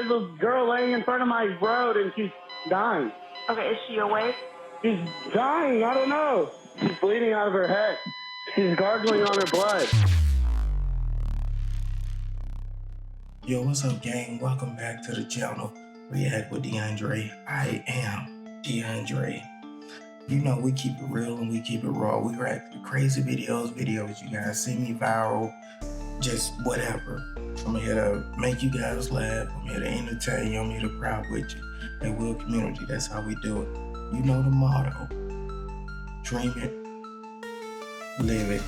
There's a girl laying in front of my road and she's dying. Okay, is she awake? She's dying. I don't know. She's bleeding out of her head. She's gargling on her blood. Yo, what's up, gang? Welcome back to the channel. React with DeAndre. I am DeAndre. You know, we keep it real and we keep it raw. We react to crazy videos you guys see me viral, just whatever. I'm here to make you guys laugh. I'm here to entertain you. I'm here to cry with you. Hey, Will community, that's how we do it. You know the motto. Dream it, live it,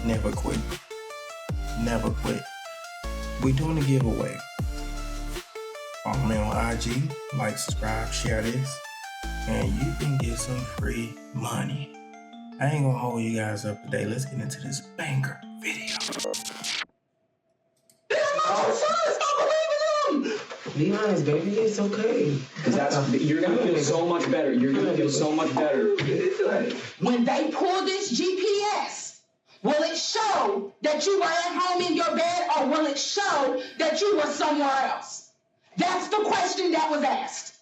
never quit. Never quit. We're doing a giveaway. Follow me on IG, like, subscribe, share this, and you can get some free money. I ain't gonna hold you guys up today. Let's get into this banger video. Be honest, baby. It's okay. You're gonna feel so much better. You're gonna feel so much better. When they pull this GPS, will it show that you were at home in your bed, or will it show that you were somewhere else? That's the question that was asked.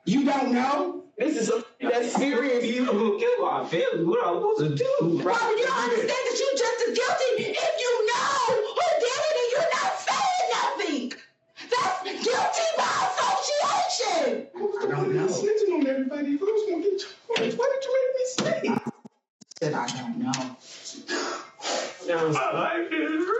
You don't know? This is that's serious. You kill my family. What am I supposed to do? Well, you don't understand that you just as guilty if you know who did it and you're not saying nothing. That's guilty by association. I don't know. Snitching on everybody. Who's gonna get charged? Why did you make me say? Said I don't know. My life is ruined.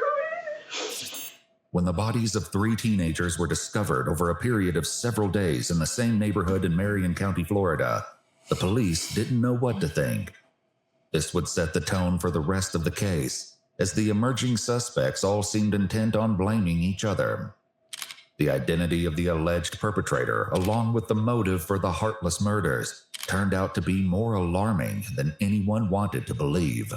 When the bodies of 3 teenagers were discovered over a period of several days in the same neighborhood in Marion County, Florida, the police didn't know what to think. This would set the tone for the rest of the case, as the emerging suspects all seemed intent on blaming each other. The identity of the alleged perpetrator, along with the motive for the heartless murders, turned out to be more alarming than anyone wanted to believe.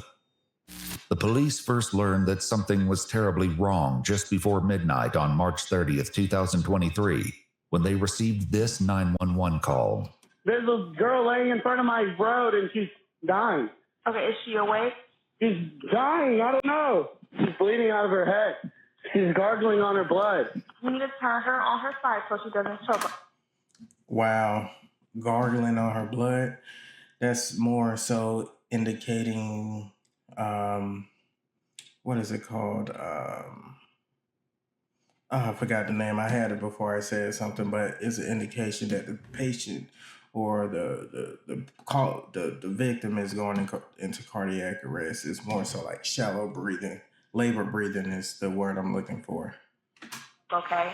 The police first learned that something was terribly wrong just before midnight on March 30th, 2023, when they received this 911 call. There's a girl laying in front of my road and she's dying. Okay, is she awake? She's dying. I don't know. She's bleeding out of her head. She's gargling on her blood. You need to turn her on her side so she doesn't choke. Wow, gargling on her blood. That's more so indicating, what is it called? I forgot the name. I had it before I said something, but it's an indication that the patient or the victim is going into cardiac arrest. It's more so like shallow breathing. Labor breathing is the word I'm looking for. Okay.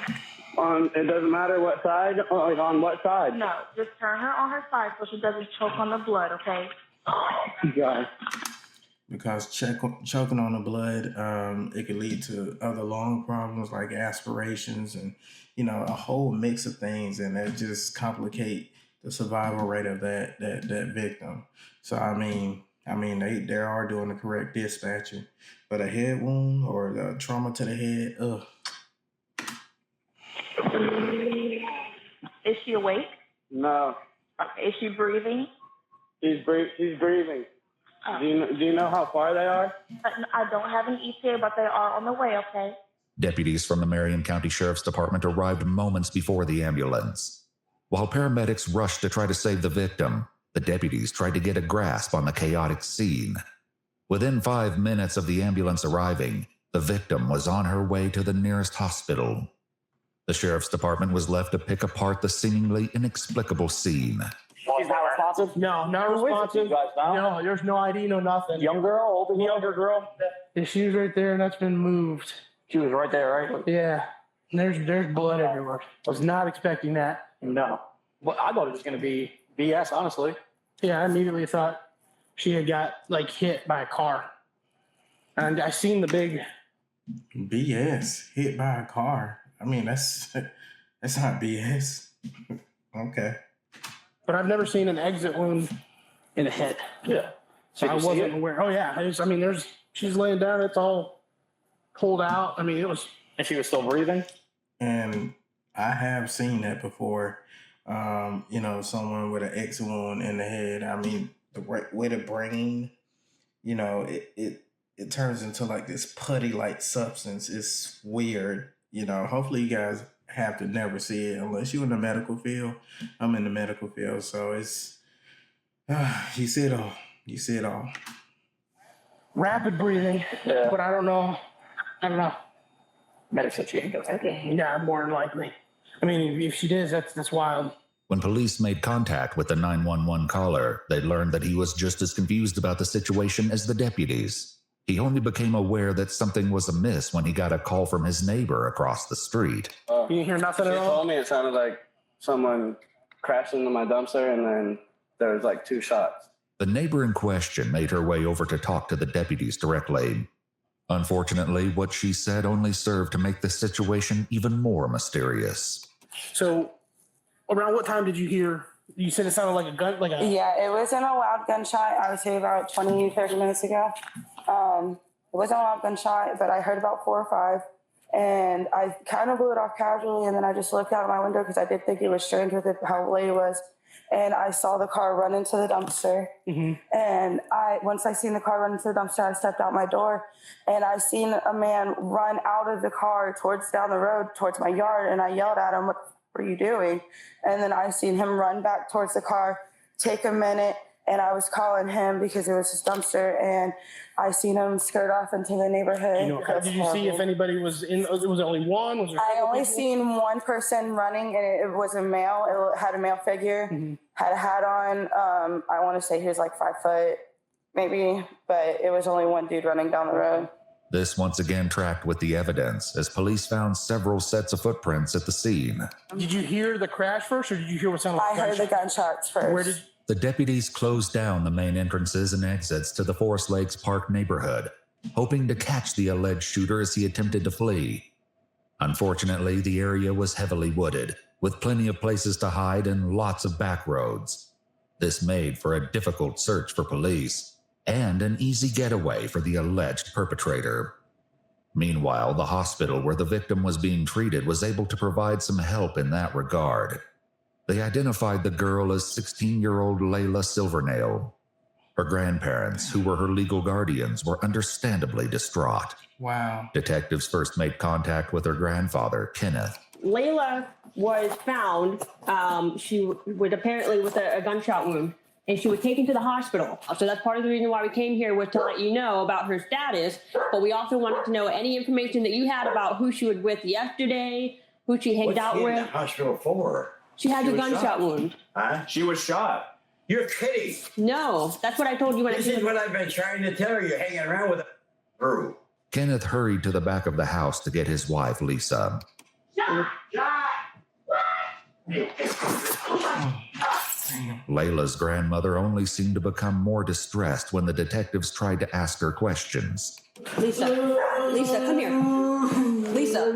It doesn't matter what side. Like on what side? No, just turn her on her side so she doesn't choke on the blood, okay? Yeah. Because choking on the blood, it could lead to other lung problems like aspirations and, you know, a whole mix of things, and that just complicate the survival rate of that victim. So I mean, they are doing the correct dispatching, but a head wound or the trauma to the head, ugh. Is she awake? No. Is she breathing? She's breathing. Oh. Do you know how far they are? I don't have an ETA, but they are on the way, okay? Deputies from the Marion County Sheriff's Department arrived moments before the ambulance. While paramedics rushed to try to save the victim, the deputies tried to get a grasp on the chaotic scene. Within 5 minutes of the ambulance arriving, the victim was on her way to the nearest hospital. The Sheriff's Department was left to pick apart the seemingly inexplicable scene. She's not responsive? No, not responsive. No, there's no ID, no nothing. Young girl, older Younger girl. Yeah, she was right there, and that's been moved. She was right there, right? Yeah, and there's blood everywhere. I was not expecting that. No. Well, I thought it was going to be BS, honestly. Yeah, I immediately thought she had got like hit by a car, and I seen the big BS, hit by a car. I mean, that's not BS. Okay. But I've never seen an exit wound in the head. Yeah. So I wasn't aware. Oh yeah, she's laying down. It's all pulled out. I mean, it was. And she was still breathing? And I have seen that before. You know, someone with an exit wound in the head. I mean, with the brain, you know, it turns into like this putty-like substance. It's weird. you know, hopefully you guys have to never see it unless you're in the medical field. I'm in the medical field, so it's you see it all. You see it all. Rapid breathing, but I don't know. Medic said she ain't gonna. Okay. Yeah, more than likely. I mean, if she did, that's wild. When police made contact with the 911 caller, they learned that he was just as confused about the situation as the deputies. He only became aware that something was amiss when he got a call from his neighbor across the street. You didn't hear nothing at all? She told me it sounded like someone crashed into my dumpster, and then there was like 2 shots. The neighbor in question made her way over to talk to the deputies directly. Unfortunately, what she said only served to make the situation even more mysterious. So, around what time did you hear? You said it sounded like a gun, Yeah, it wasn't a loud gunshot. I would say about 20, 30 minutes ago. It wasn't a loud gunshot, but I heard about 4 or 5. And I kind of blew it off casually, and then I just looked out my window because I did think it was strange with it, how late it was. And I saw the car run into the dumpster. Mm-hmm. And once I seen the car run into the dumpster, I stepped out my door, and I seen a man run out of the car down the road towards my yard, and I yelled at him, "What are you doing?" And then I seen him run back towards the car, take a minute, and I was calling him because it was his dumpster, and I seen him skirt off into the neighborhood. Did you see if anybody was in? Was it only one? Was there I only seen one person running, and it was a male. It had a male figure, had a hat on. I want to say he was like 5 foot, maybe, but it was only one dude running down the road. This once again tracked with the evidence as police found several sets of footprints at the scene. Did you hear the crash first, or did you hear what sounded like I heard the gunshots first. The deputies closed down the main entrances and exits to the Forest Lakes Park neighborhood, hoping to catch the alleged shooter as he attempted to flee. Unfortunately, the area was heavily wooded, with plenty of places to hide and lots of back roads. This made for a difficult search for police and an easy getaway for the alleged perpetrator. Meanwhile, the hospital where the victim was being treated was able to provide some help in that regard. They identified the girl as 16-year-old Layla Silvernail. Her grandparents, who were her legal guardians, were understandably distraught. Wow. Detectives first made contact with her grandfather, Kenneth. Layla was found, she was apparently with a gunshot wound, and she was taken to the hospital. So that's part of the reason why we came here, was to let you know about her status, but we also wanted to know any information that you had about who she was with yesterday, who she hanged out with. What's she in the hospital for? She had a gunshot wound. Huh? She was shot. You're kidding. No, that's what I told you when This is what I've been trying to tell you. You're hanging around with a girl. Kenneth hurried to the back of the house to get his wife, Lisa. Layla's grandmother only seemed to become more distressed when the detectives tried to ask her questions. Lisa, come here. Lisa,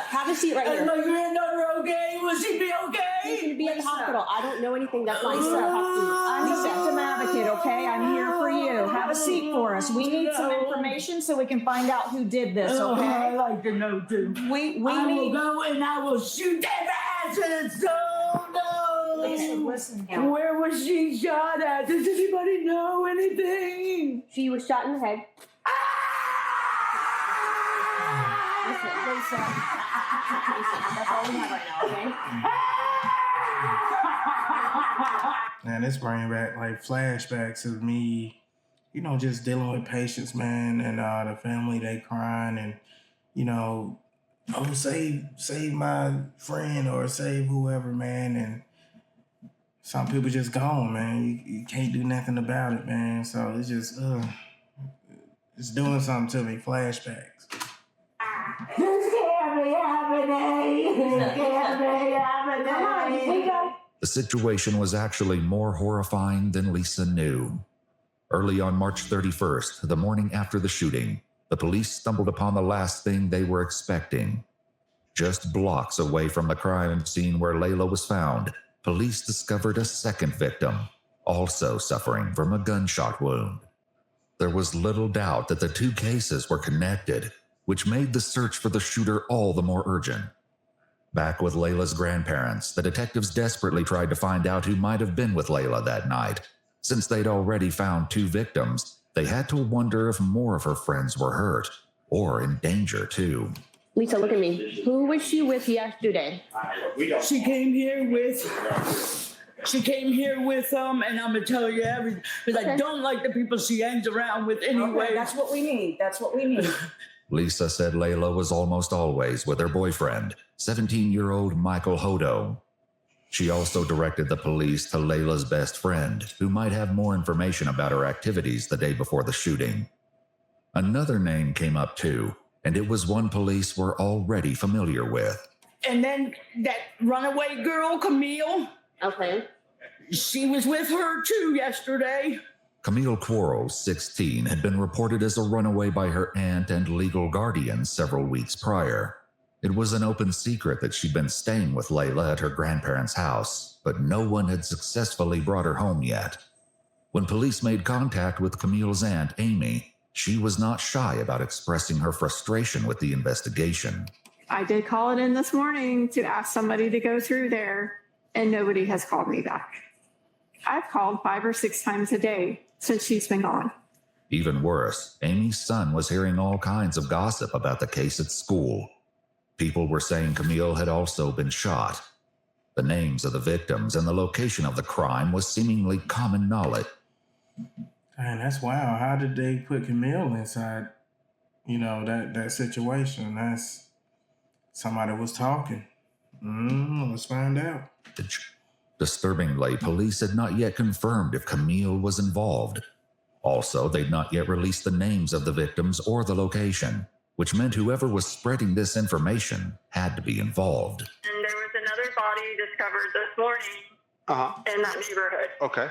have a seat right here. Is my granddaughter okay? Will she be okay? She's going to be in the hospital. I don't know anything. That's why I'm a victim advocate, okay? I'm here for you. Have a seat for us. We need some information so we can find out who did this, okay? I'd like to know too. We I need... will go and I will shoot their asses. Oh no! Listen. Where was she shot at? Does anybody know anything? She was shot in the head. Lisa, that's all we have right now, okay? Man, it's bringing back like flashbacks of me, you know, just dealing with patients, man, and the family, they crying, and you know, oh, save my friend or save whoever, man, and some people just gone, man. You can't do nothing about it, man. So it's just, it's doing something to me. Flashbacks. The situation was actually more horrifying than Lisa knew. Early on March 31st, the morning after the shooting, the police stumbled upon the last thing they were expecting. Just blocks away from the crime scene where Layla was found, police discovered a second victim, also suffering from a gunshot wound. There was little doubt that the two cases were connected, which made the search for the shooter all the more urgent. Back with Layla's grandparents, the detectives desperately tried to find out who might have been with Layla that night. Since they'd already found 2 victims, they had to wonder if more of her friends were hurt, or in danger too. Lisa, look at me. Who was she with yesterday? She came here with and I'm gonna tell you everything because I don't like the people she hangs around with anyway. Okay, that's what we need. That's what we need. Lisa said Layla was almost always with her boyfriend, 17-year-old Michael Hodo. She also directed the police to Layla's best friend, who might have more information about her activities the day before the shooting. Another name came up too, and it was one police were already familiar with. And then that runaway girl, Camille. Okay. She was with her too yesterday. Camille Quarles, 16, had been reported as a runaway by her aunt and legal guardian several weeks prior. It was an open secret that she'd been staying with Layla at her grandparents' house, but no one had successfully brought her home yet. When police made contact with Camille's aunt, Amy, she was not shy about expressing her frustration with the investigation. I did call it in this morning to ask somebody to go through there, and nobody has called me back. I've called 5 or 6 times a day since she's been gone. Even worse, Amy's son was hearing all kinds of gossip about the case at school. People were saying Camille had also been shot. The names of the victims and the location of the crime was seemingly common knowledge. Man, that's wild. How did they put Camille inside, that situation? That's somebody was talking. Let's find out. Disturbingly, police had not yet confirmed if Camille was involved. Also, they'd not yet released the names of the victims or the location, which meant whoever was spreading this information had to be involved. And there was another body discovered this morning in that neighborhood. Okay.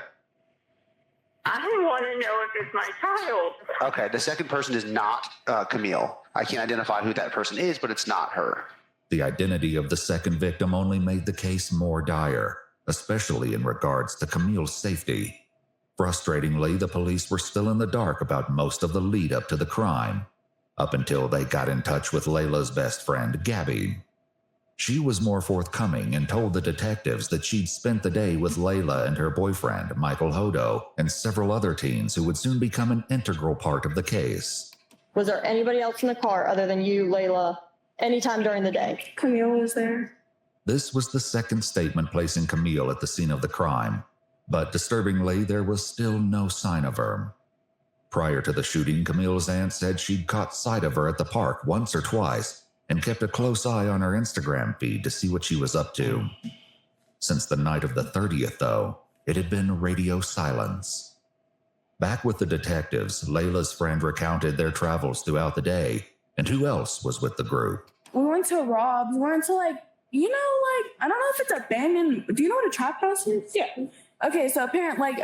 I want to know if it's my child. Okay, the second person is not Camille. I can't identify who that person is, but it's not her. The identity of the second victim only made the case more dire, especially in regards to Camille's safety. Frustratingly, the police were still in the dark about most of the lead up to the crime, up until they got in touch with Layla's best friend, Gabby. She was more forthcoming and told the detectives that she'd spent the day with Layla and her boyfriend, Michael Hodo, and several other teens who would soon become an integral part of the case. Was there anybody else in the car other than you, Layla, anytime during the day? Camille was there. This was the second statement placing Camille at the scene of the crime, but disturbingly, there was still no sign of her. Prior to the shooting, Camille's aunt said she'd caught sight of her at the park once or twice and kept a close eye on her Instagram feed to see what she was up to. Since the night of the 30th, though, it had been radio silence. Back with the detectives, Layla's friend recounted their travels throughout the day and who else was with the group. We went to Rob's. We went to I don't know if it's abandoned. Do you know what a trap house is? Yeah. Okay, so apparently,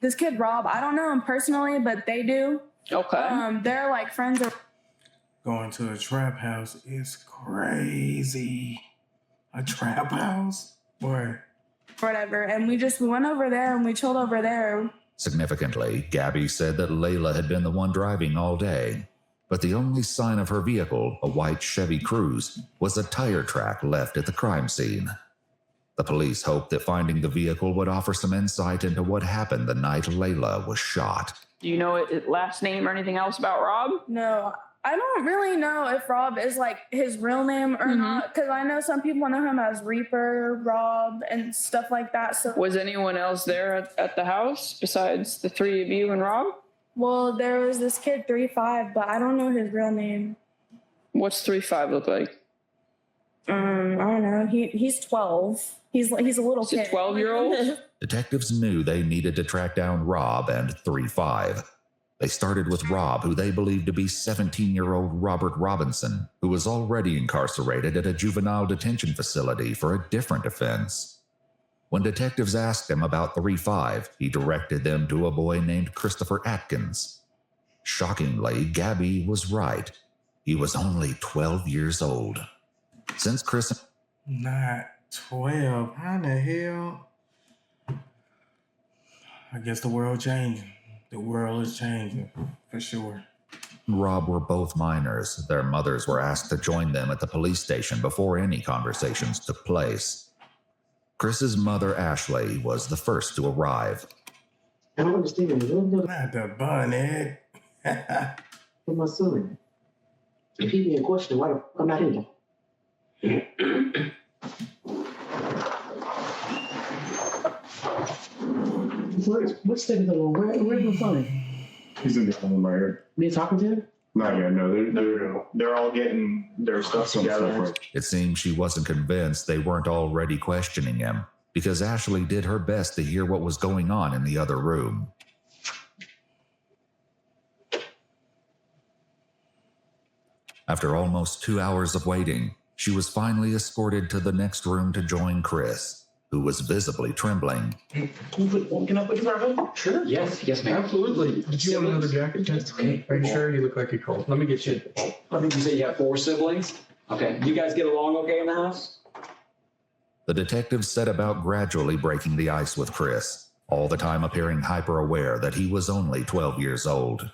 this kid Rob, I don't know him personally, but they do. Okay. They're friends of. Going to a trap house is crazy. A trap house? Boy. Whatever. And we went over there and we chilled over there. Significantly, Gabby said that Layla had been the one driving all day, but the only sign of her vehicle, a white Chevy Cruze, was a tire track left at the crime scene. The police hoped that finding the vehicle would offer some insight into what happened the night Layla was shot. Do you know his last name or anything else about Rob? No, I don't really know if Rob is his real name or not, because I know some people know him as Reaper, Rob, and stuff like that. So was anyone else there at the house besides the three of you and Rob? Well, there was this kid 3'5", but I don't know his real name. What's 3'5" look like? I don't know. He's 12. He's a little kid. 12-year-old? Detectives knew they needed to track down Rob and 3'5". They started with Rob, who they believed to be 17-year-old Robert Robinson, who was already incarcerated at a juvenile detention facility for a different offense. When detectives asked him about 3'5", he directed them to a boy named Christopher Atkins. Shockingly, Gabby was right. He was only 12 years old. Since Chris... Not 12. How the hell? I guess the world changing. The world is changing, for sure. Rob were both minors. Their mothers were asked to join them at the police station before any conversations took place. Chris's mother, Ashley, was the first to arrive. I don't understand. Not the bunny. For my son. If he being questioned, why the fuck I'm not in there? What's taking the long? Where's my phone? He's in the room right here. Me talking to him? Not yet. No, they're all getting their stuff together. It seems she wasn't convinced they weren't already questioning him, because Ashley did her best to hear what was going on in the other room. After almost 2 hours of waiting, she was finally escorted to the next room to join Chris, who was visibly trembling. Can I put you on? Sure. Yes, ma'am. Absolutely. Did you want another jacket? Just okay. Are you sure? You look like you're cold. Let me get you. I think you said you have 4 siblings. Okay. You guys get along okay in the house? The detectives set about gradually breaking the ice with Chris, all the time appearing hyper-aware that he was only 12 years old.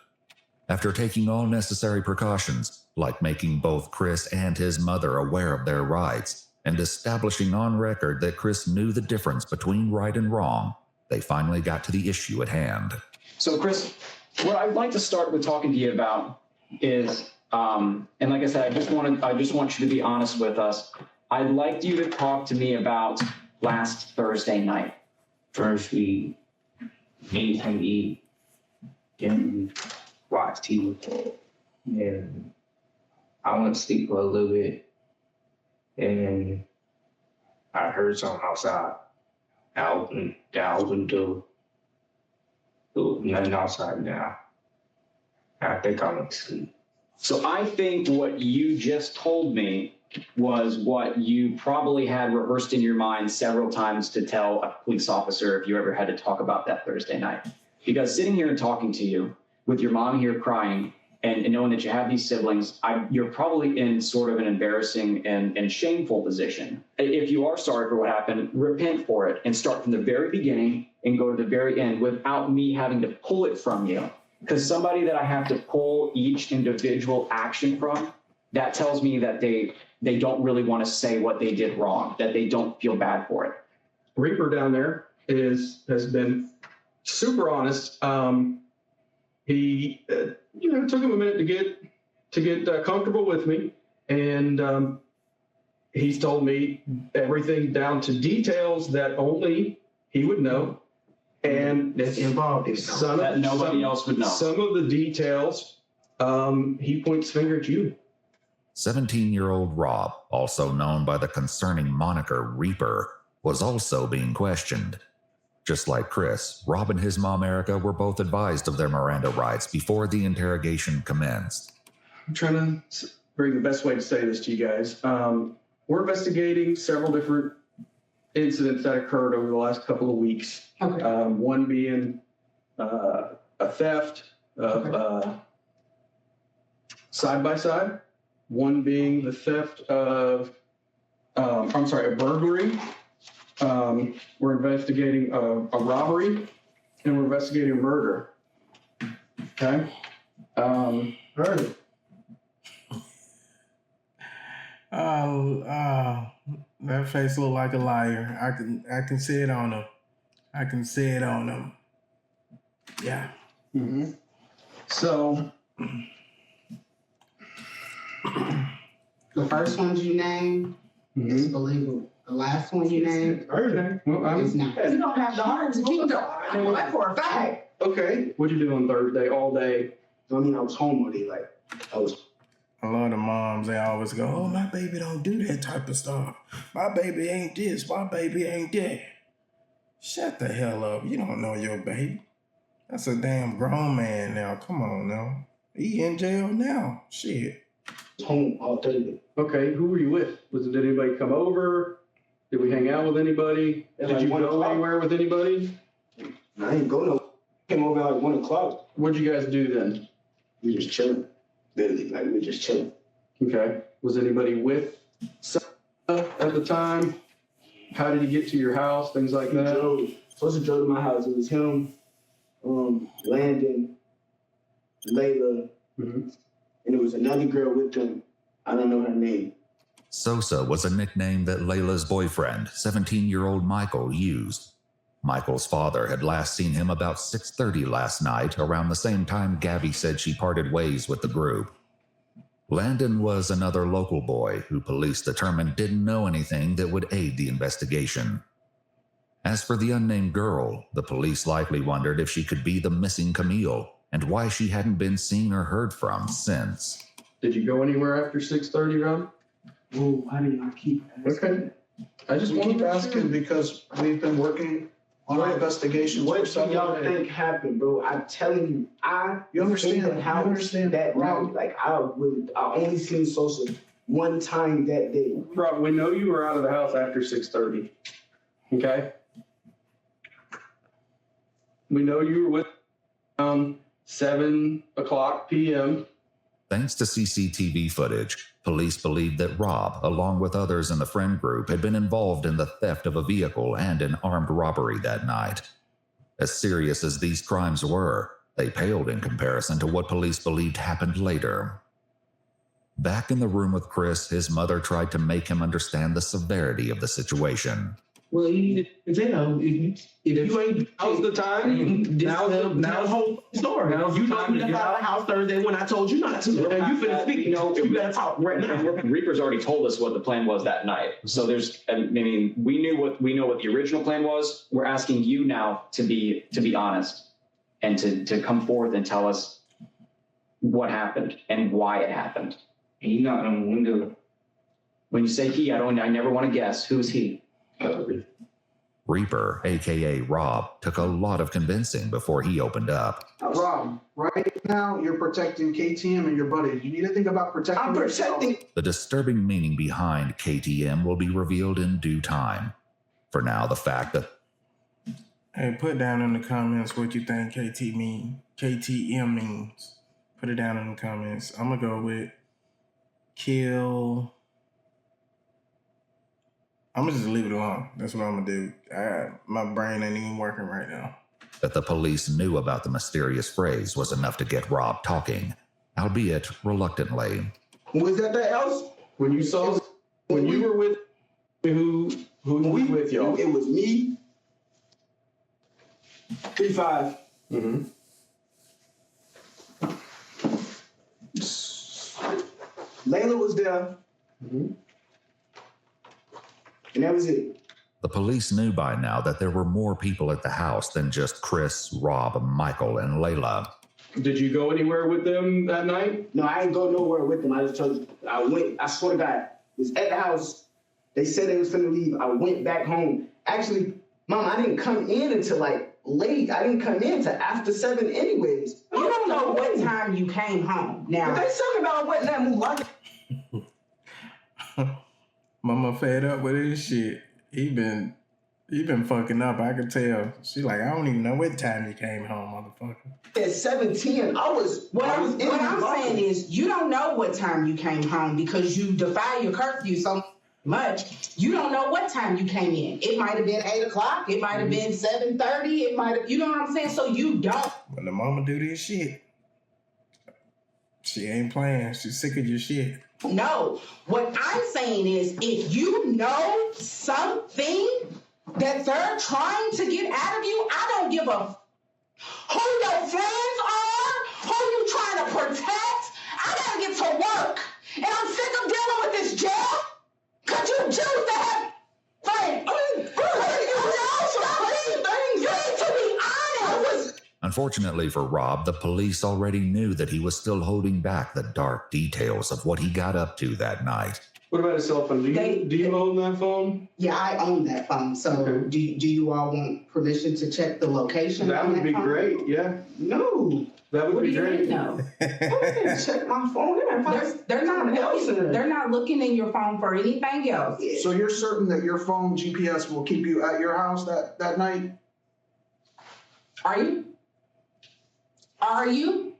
After taking all necessary precautions, like making both Chris and his mother aware of their rights, and establishing on record that Chris knew the difference between right and wrong, they finally got to the issue at hand. So, Chris, what I'd like to start with talking to you about is, and like I said, I just want you to be honest with us. I'd like you to talk to me about last Thursday night. First, we ate and eat, then watch TV, and I went to sleep for a little bit, and I heard something outside. I opened the door. There was nothing outside now. I think I went to sleep. So I think what you just told me was what you probably had rehearsed in your mind several times to tell a police officer if you ever had to talk about that Thursday night. Because sitting here and talking to you with your mom here crying and knowing that you have these siblings, you're probably in sort of an embarrassing and shameful position. If you are sorry for what happened, repent for it and start from the very beginning and go to the very end without me having to pull it from you. Because somebody that I have to pull each individual action from, that tells me that they don't really want to say what they did wrong, that they don't feel bad for it. Reaper down there has been super honest. He took him a minute to get comfortable with me, and he's told me everything down to details that only he would know, and that's involved. That nobody else would know. Some of the details, he points finger at you. 17-year-old Rob, also known by the concerning moniker Reaper, was also being questioned. Just like Chris, Rob and his mom Erica were both advised of their Miranda rights before the interrogation commenced. I'm trying to bring the best way to say this to you guys. We're investigating several different incidents that occurred over the last couple of weeks. Okay. One being a theft of side-by-side. One being the theft of, a burglary. We're investigating a robbery, and we're investigating a murder. Okay? Murder. Oh, that face look like a liar. I can see it on him. I can see it on him. Yeah. Mm-hmm. So, the first ones you named is illegal. The last one you named is not. You don't have the heart to keep the I know that for a fact. Okay. What'd you do on Thursday all day? I mean, I was home all day. Like, I was. A lot of moms, they always go, oh, my baby don't do that type of stuff. My baby ain't this. My baby ain't that. Shut the hell up. You don't know your baby. That's a damn grown man now. Come on now. He in jail now. Shit. Home all day. Okay. Who were you with? Did anybody come over? Did we hang out with anybody? Did you go anywhere with anybody? I ain't go no. Came over at like 1 o'clock. What'd you guys do then? We just chilling. Literally, like we just chilling. Okay. Was anybody with at the time? How did he get to your house? Things like that. Supposed to drove to my house. It was him, Landon, Layla, and it was another girl with him. I don't know her name. Sosa was a nickname that Layla's boyfriend, 17-year-old Michael, used. Michael's father had last seen him about 6:30 last night, around the same time Gabby said she parted ways with the group. Landon was another local boy who police determined didn't know anything that would aid the investigation. As for the unnamed girl, the police likely wondered if she could be the missing Camille and why she hadn't been seen or heard from since. Did you go anywhere after 6:30, Rob? Oh, why do y'all keep asking? Okay. I just We want keep to asking because we've been working on our investigations for What do several y'all days. think happened, bro? I'm telling you, You understand? in the house You understand that night. Like I only seen Sosa one time that day. Rob, we know you were out of the house after 6:30. Okay? We know you were with 7 o'clock p.m. Thanks to CCTV footage, police believed that Rob, along with others in the friend group, had been involved in the theft of a vehicle and an armed robbery that night. As serious as these crimes were, they paled in comparison to what police believed happened later. Back in the room with Chris, his mother tried to make him understand the severity of the situation. Well, if you ain't, Now's the time. now's the whole story. You know you left out of the house Thursday when I told you not to. And you finna speak. You gotta talk right now. Reaper's already told us what the plan was that night. So we know what the original plan was. We're asking you now to be honest and to come forth and tell us what happened and why it happened. And he knocked on the window. When you say he, I never want to guess. Who's he? Reaper, aka Rob, took a lot of convincing before he opened up. Rob, right now you're protecting KTM and your buddies. You need to think about protecting I'm protecting. The disturbing meaning behind KTM will be revealed in due time. For now, the fact that... Hey, put down in the comments what you think KTM means. Put it down in the comments. I'm gonna go with kill. I'm gonna just leave it alone. That's what I'm gonna do. My brain ain't even working right now. That the police knew about the mysterious phrase was enough to get Rob talking, albeit reluctantly. Was that the else? When you were with who was with y'all? It was me. 3-5. Mm-hmm. Layla was there. Mm-hmm. And that was it. The police knew by now that there were more people at the house than just Chris, Rob, Michael, and Layla. Did you go anywhere with them that night? No, I ain't go nowhere with them. I just told you. I went, I swear to God, was at the house. They said they was finna leave. I went back home. Actually, Mom, I didn't come in until like late. I didn't come in until after 7 anyways. You don't know what time you came home. Now, But they talking about what that move. Mama fed up with his shit. He been fucking up. I could tell. She like, I don't even know what time you came home, motherfucker. At 7:10, what I'm saying is, you don't know what time you came home because you defy your curfew so much. You don't know what time you came in. It might have been 8 o'clock. It might have been 7:30. It might have, you know what I'm saying? So you don't. When the mama do this shit, she ain't playing. She's sick of your shit. No, what I'm saying is, if you know something that they're trying to get out of you, I don't give a who your friends are, who you trying to protect. I gotta get to work, and I'm sick of dealing with this jail. Could you choose to have friends? You need to be honest. Unfortunately for Rob, the police already knew that he was still holding back the dark details of what he got up to that night. What about his cell phone? Do you own that phone? Yeah, I own that phone. So Okay. do you all want permission to check the location? That on would be phone? great, yeah. No. That would What be do you great. mean, no? check my phone. They're not looking in your phone for anything else. So you're certain that your phone GPS will keep you at your house that night? Are you? Are you?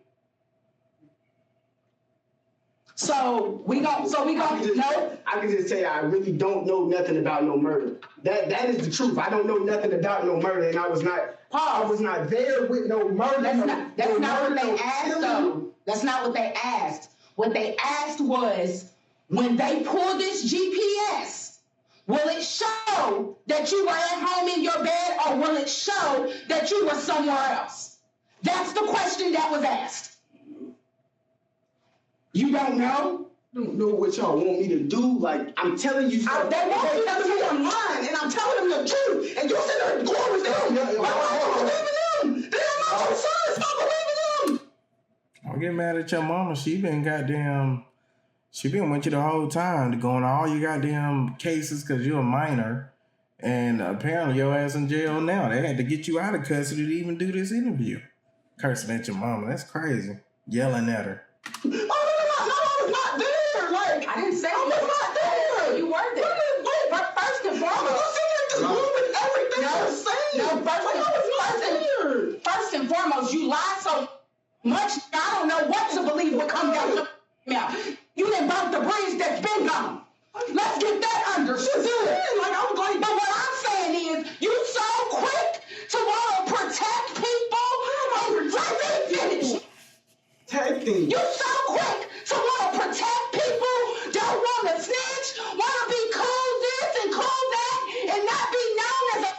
So we gon' no. I can just tell you, I really don't know nothing about no murder. That is the truth. I don't know nothing about no murder, and I was not there with no murder. That's not what they asked, though. That's not what they asked. What they asked was, when they pull this GPS, will it show that you were at home in your bed, or will it show that you were somewhere else? That's the question that was asked. You don't know? I don't know what y'all want me to do. Like, I'm telling you stuff. They want you to me I'm lying, and I'm telling them the truth. And you sit there and going with them. Why don't believe in them? They don't know your son. Stop believing them. Don't get mad at your mama. She been with you the whole time to go on all your goddamn cases because you're a minor. And apparently your ass in jail now. They had to get you out of custody to even do this interview. Cursing at your mama. That's crazy. Yelling at her. Oh, no, I was not there. Like, I didn't say I was not there. You were there. Wait, but first and foremost. You seem like this room and everything you're saying. No, first and foremost, you lie so much, I don't know what to believe would come down your mouth. You didn't burn the bridge that's been gone. Let's get that understood. Like, I was like, but what I'm saying is, you so quick to want to protect people. Let me finish. Protecting. You so quick to want to protect people, don't want to snitch, want to be cool this and cool that, and not be known as a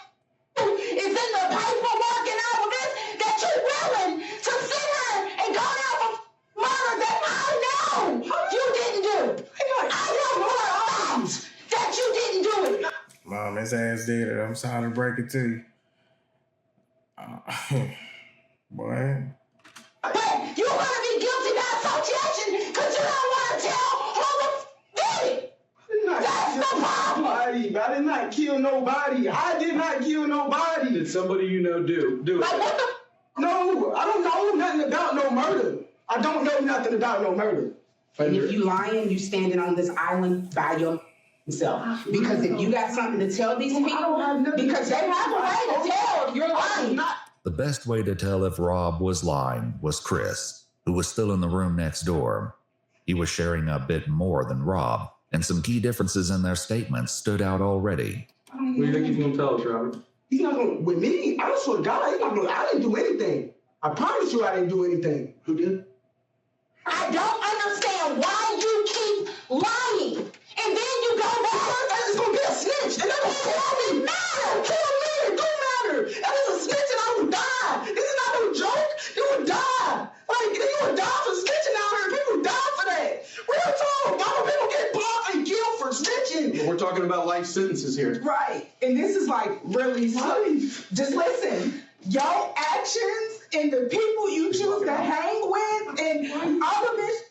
is in the paperwork and all of this, that you're willing to sit here and go down for murder that I know you didn't do. I know for a fact that you didn't do it. Mom, his ass did it. I'm sorry to break it to you. Boy. But you're going to be guilty by association because you don't want to tell who did it. That's the problem. I did not kill nobody. I did not kill nobody. Did somebody you know do it? Like, what the? No, I don't know nothing about no murder. I don't know nothing about no murder. And if you lying, you standing on this island by yourself. Because if you got something to tell these people, because they have a way to tell if you're lying. The best way to tell if Rob was lying was Chris, who was still in the room next door. He was sharing a bit more than Rob, and some key differences in their statements stood out already. What do you think he's going to tell us, Robert? He's not going to, with me, I swear to God, he's not going to, I didn't do anything. I promise you I didn't do anything. Who did? I don't understand why you keep lying. And then you go back. It's going to be a snitch. And that don't kill me. Kill me. It don't matter. That is a snitch and I would die. This is not no joke. You would die. Like, you would die for snitching out here. People die for that. Real talk. Y'all people get blocked and killed for snitching. We're talking about life sentences here. Right. And this is like really just listen. Your actions and the people you choose to hang with and all of this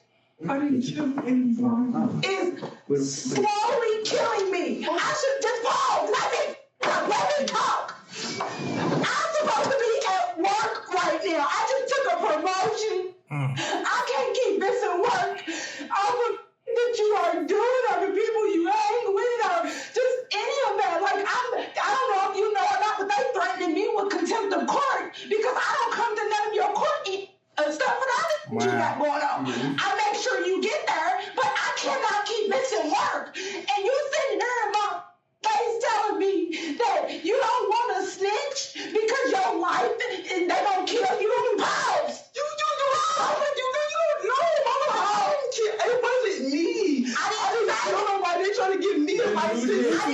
is slowly killing me. I should just fall. Let me talk. I'm supposed to be at work right now. I just took a promotion. I can't keep missing work. All the that you are doing or the people you hang with or just any of that. Like, I don't know if you know or not, but they threatened me with contempt of court because I don't come to none of your court stuff for the other you got going on. I make sure you get there, but I cannot keep missing work. And you sitting there in my face telling me that you don't want to snitch because your life and they gonna kill you in pounds. You don't know. It wasn't me. I don't know why they trying to give me a life sentence. I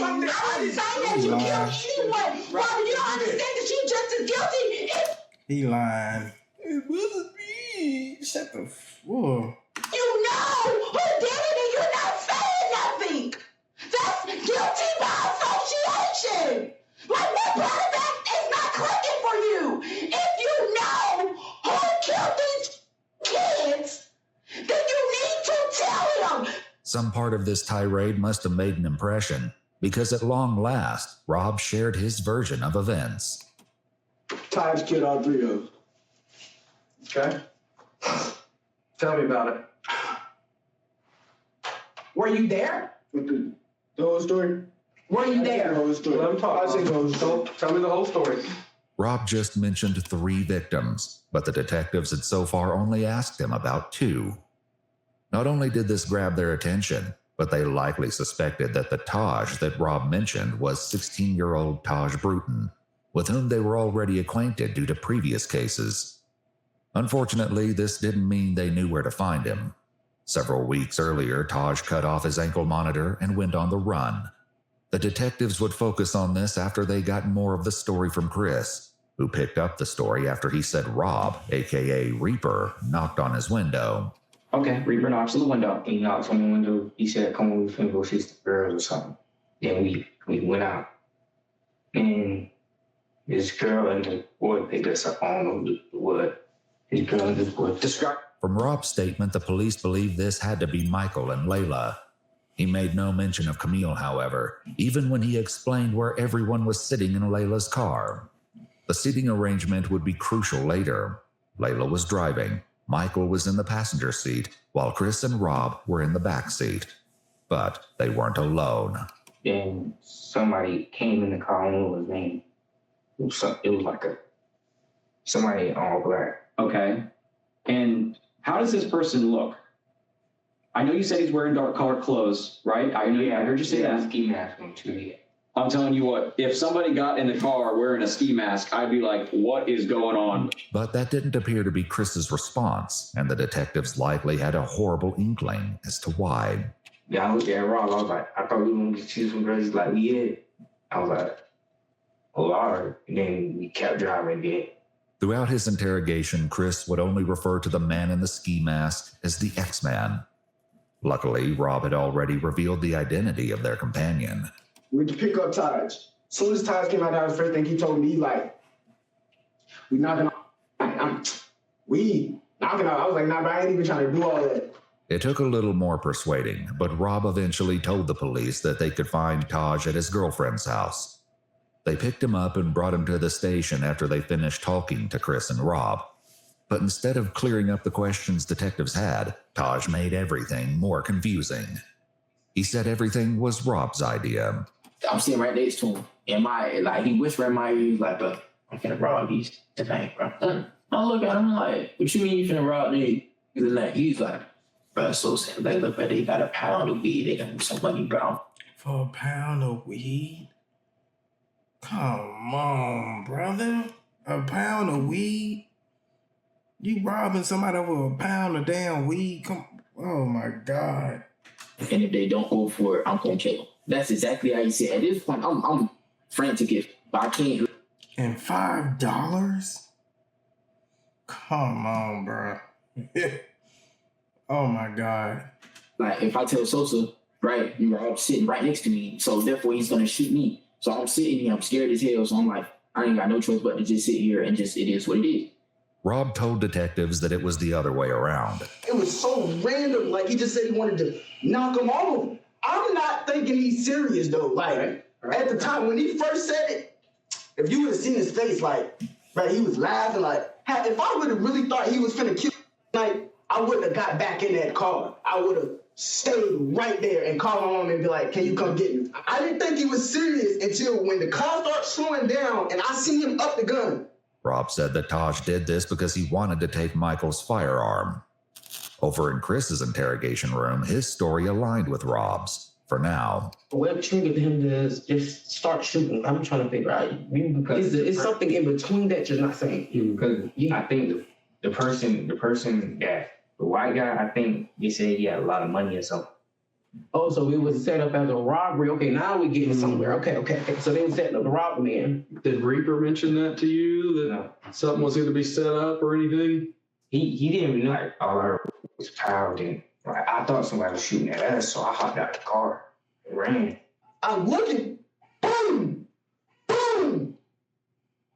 didn't say that you killed anyone. Robert, you don't understand that you just as guilty. He lying. It wasn't me. Shut the fuck. You know who did it and you're not saying nothing. That's guilty by association. Like, what part of that is not clicking for you? If you know who killed these kids, then you need to tell them. Some part of this tirade must have made an impression, because at long last, Rob shared his version of events. Times killed all three of them. Okay. Tell me about it. Were you there? With the whole story? Were you there? Let him talk. Tell me the whole story. Rob just mentioned 3 victims, but the detectives had so far only asked him about 2. Not only did this grab their attention, but they likely suspected that the Taj that Rob mentioned was 16-year-old Taj Bruton, with whom they were already acquainted due to previous cases. Unfortunately, this didn't mean they knew where to find him. Several weeks earlier, Taj cut off his ankle monitor and went on the run. The detectives would focus on this after they got more of the story from Chris, who picked up the story after he said Rob, aka Reaper, knocked on his window. Okay, Reaper knocks on the window. He knocks on the window. He said, come on, we finna go chase the girls or something. Then we went out. And this girl and the boy picked us up. I don't know what. This girl and this boy. From Rob's statement, the police believe this had to be Michael and Layla. He made no mention of Camille, however, even when he explained where everyone was sitting in Layla's car. The seating arrangement would be crucial later. Layla was driving. Michael was in the passenger seat, while Chris and Rob were in the back seat. But they weren't alone. Then somebody came in the car. I don't know what his name. It was like somebody in all black. Okay. And how does this person look? I know you said he's wearing dark colored clothes, right? I heard you say that. Ski mask on too. Yeah. I'm telling you what, if somebody got in the car wearing a ski mask, I'd be like, what is going on? But that didn't appear to be Chris's response, and the detectives likely had a horrible inkling as to why. Yeah, I looked at Rob. I was like, I thought we were going to choose some girls. He's like, yeah. I was like, oh, all right. And then we kept driving again. Throughout his interrogation, Chris would only refer to the man in the ski mask as the X-Man. Luckily, Rob had already revealed the identity of their companion. We could pick up Taj. As soon as Taj came out, that was the first thing he told me. He's like, we knocking on. We knocking on. I was like, nah, bro, I ain't even trying to do all that. It took a little more persuading, but Rob eventually told the police that they could find Taj at his girlfriend's house. They picked him up and brought him to the station after they finished talking to Chris and Rob. But instead of clearing up the questions detectives had, Taj made everything more confusing. He said everything was Rob's idea. I'm sitting right next to him, and he whispered in my ear, he's like, bro, I'm finna rob these tonight, bro. I look at him like, what you mean you finna rob these tonight? He's like, bro, so sad. They look like they got a pound of weed. They got some money, bro. For a pound of weed? Come on, brother. A pound of weed? You robbing somebody over a pound of damn weed? Oh my God. And if they don't go for it, I'm gonna kill them. That's exactly how you said. At this point, I'm frantic, but I can't. And $5? Come on, bro. Oh my God. Like if I tell Sosa, right, Rob's sitting right next to me, so therefore he's gonna shoot me. So I'm sitting here, I'm scared as hell. So I'm like, I ain't got no choice but to just sit here and just, it is what it is. Rob told detectives that it was the other way around. It was so random. Like, he just said he wanted to knock him over. I'm not thinking he's serious, though. Like, at the time, when he first said it, if you would have seen his face, like, right, he was laughing. Like, if I would have really thought he was finna kill like, I wouldn't have got back in that car. I would have stayed right there and called my mom and be like, can you come get me? I didn't think he was serious until when the car started slowing down and I seen him up the gun. Rob said that Taj did this because he wanted to take Michael's firearm. Over in Chris's interrogation room, his story aligned with Rob's, for now. What triggered him to just start shooting? I'm trying to figure out. It's something in between that you're not saying. Because I think the person that, the white guy, I think he said he had a lot of money or something. Oh, so it was set up as a robbery. Okay, now we're getting somewhere. Okay. So they were setting up the robbery, man. Did Reaper mention that to you, that something was going to be set up or anything? He didn't even know. Like, all I heard was pound, and like, I thought somebody was shooting at us, so I hopped out the car and ran. I'm looking. Boom! Boom!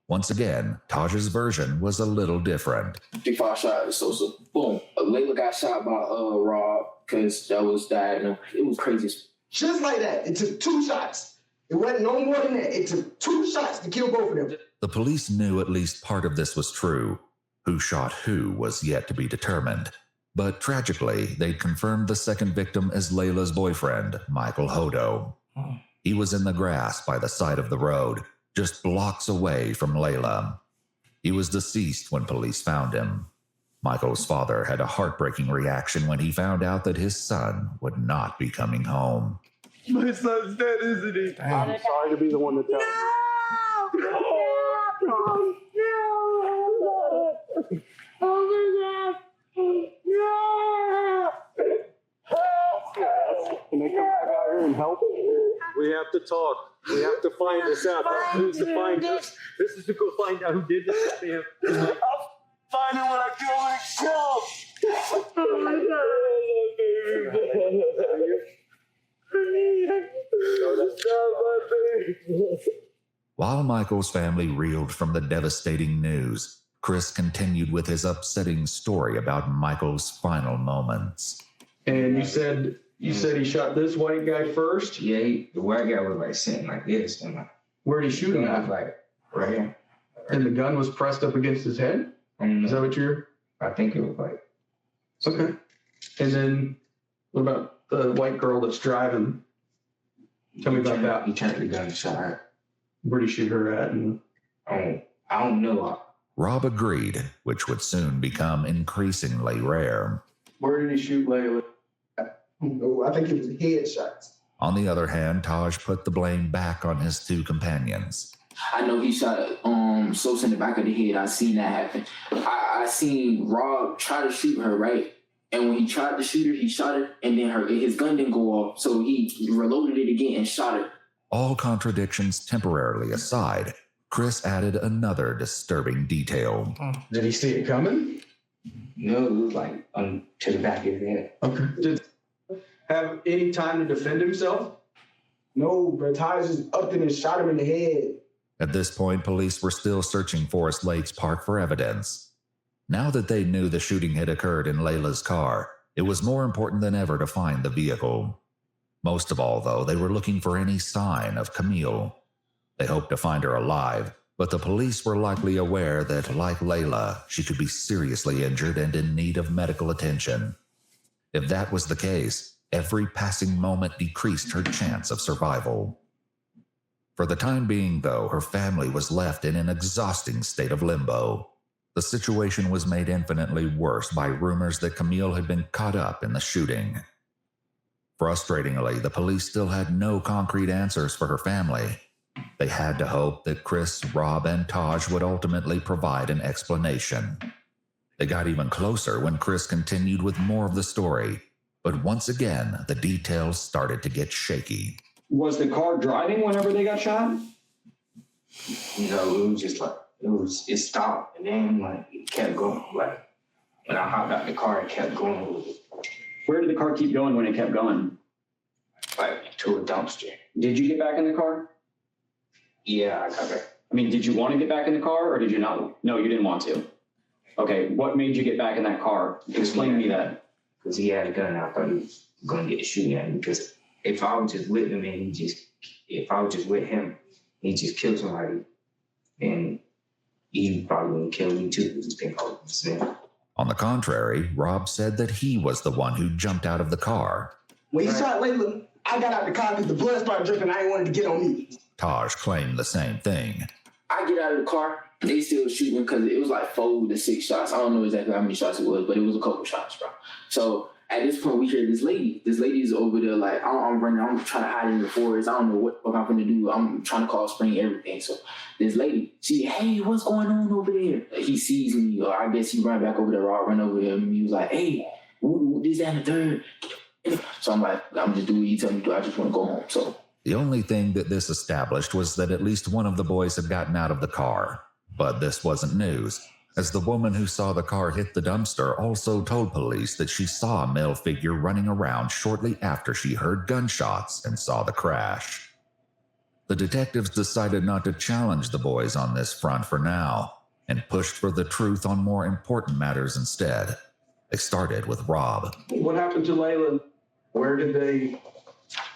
Once again, Taj's version was a little different. 5 shots, Sosa. Boom. Layla got shot by Rob because that was diagonal. It was crazy. Just like that. It took 2 shots. It wasn't no more than that. It took 2 shots to kill both of them. The police knew at least part of this was true. Who shot who was yet to be determined. But tragically, they'd confirmed the second victim as Layla's boyfriend, Michael Hodo. He was in the grass by the side of the road, just blocks away from Layla. He was deceased when police found him. Michael's father had a heartbreaking reaction when he found out that his son would not be coming home. My son's dead, isn't he? Damn. I'm sorry to be the one to tell you. No! Oh my God! No! Can I come back out here and help? We have to talk. We have to find this out. Who's to find this? This is to go find out who did this to him. I'll find him when I kill myself. While Michael's family reeled from the devastating news, Chris continued with his upsetting story about Michael's final moments. And you said he shot this white guy first? Yeah, the white guy was like sitting like this. And like, where'd he shoot him at? Like right here. And the gun was pressed up against his head? Is that what you're? I think it was like. Okay. And then what about the white girl that's driving? Tell me about that. He turned the gun and shot her. Where'd he shoot her at? And I don't know. Rob agreed, which would soon become increasingly rare. Where did he shoot Layla? Oh, I think it was headshots. On the other hand, Taj put the blame back on his two companions. I know he shot Sosa in the back of the head. I seen that happen. I seen Rob try to shoot her, right? And when he tried to shoot her, he shot her, and then his gun didn't go off, so he reloaded it again and shot her. All contradictions temporarily aside, Chris added another disturbing detail. Did he see it coming? No, it was like to the back of his head. Okay. Did he have any time to defend himself? No, but Taj just upped him and shot him in the head. At this point, police were still searching Forest Lakes Park for evidence. Now that they knew the shooting had occurred in Layla's car, it was more important than ever to find the vehicle. Most of all, though, they were looking for any sign of Camille. They hoped to find her alive, but the police were likely aware that, like Layla, she could be seriously injured and in need of medical attention. If that was the case, every passing moment decreased her chance of survival. For the time being, though, her family was left in an exhausting state of limbo. The situation was made infinitely worse by rumors that Camille had been caught up in the shooting. Frustratingly, the police still had no concrete answers for her family. They had to hope that Chris, Rob, and Taj would ultimately provide an explanation. They got even closer when Chris continued with more of the story, but once again, the details started to get shaky. Was the car driving whenever they got shot? No, it was just like, it stopped, and then like it kept going. Like when I hopped out the car, it kept going. Where did the car keep going when it kept going? Like to a dumpster. Did you get back in the car? Yeah, I got back. I mean, did you want to get back in the car, or did you not? No, you didn't want to. Okay, what made you get back in that car? Explain to me that. Because he had a gun, and I thought he was going to get shooting at me. Because if I was just with him and if I was just with him, he just killed somebody, and he probably wouldn't kill me too, because he think I was the same. On the contrary, Rob said that he was the one who jumped out of the car. When he shot Layla, I got out the car because the blood started dripping. I ain't wanted to get on me. Taj claimed the same thing. I get out of the car, they still shooting because it was like 4 to 6 shots. I don't know exactly how many shots it was, but it was a couple shots, bro. So at this point, we hear this lady. This lady is over there like, I'm running. I'm trying to hide in the forest. I don't know what I'm going to do. I'm trying to call spring everything. So this lady, hey, what's going on over there? He sees me, or I guess he ran back over there. I run over him, and he was like, hey, this, that, and the third. So I'm like, I'm just doing what you tell me to do. I just want to go home. So the only thing that this established was that at least one of the boys had gotten out of the car. But this wasn't news, as the woman who saw the car hit the dumpster also told police that she saw a male figure running around shortly after she heard gunshots and saw the crash. The detectives decided not to challenge the boys on this front for now, and pushed for the truth on more important matters instead. They started with Rob. What happened to Layla? Where did they...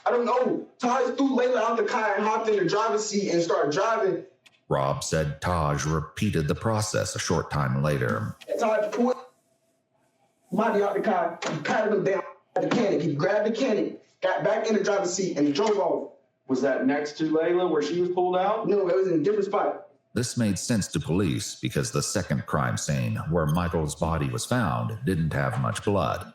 I don't know. Taj threw Layla out the car and hopped in the driver's seat and started driving. Rob said Taj repeated the process a short time later. Taj pulled body out the car, he patted him down at the cannon. He grabbed the cannon, got back in the driver's seat, and drove off. Was that next to Layla where she was pulled out? No, it was in a different spot. This made sense to police because the second crime scene, where Michael's body was found, didn't have much blood.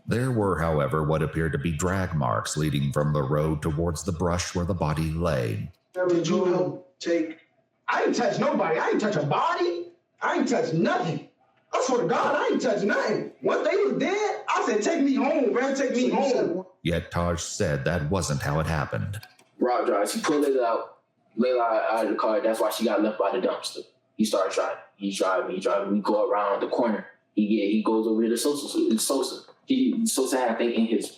There were, however, what appeared to be drag marks leading from the road towards the brush where the body lay. Did you help take... I ain't touch nobody. I ain't touch a body. I ain't touch nothing. I swear to God, I ain't touch nothing. Once they was dead, I said, take me home, man. Take me home. Yet Taj said that wasn't how it happened. Rob drives. He pulled Layla out of the car. That's why she got left by the dumpster. He started driving. He's driving. We go around the corner, he goes over here to Sosa. Sosa had, I think, in his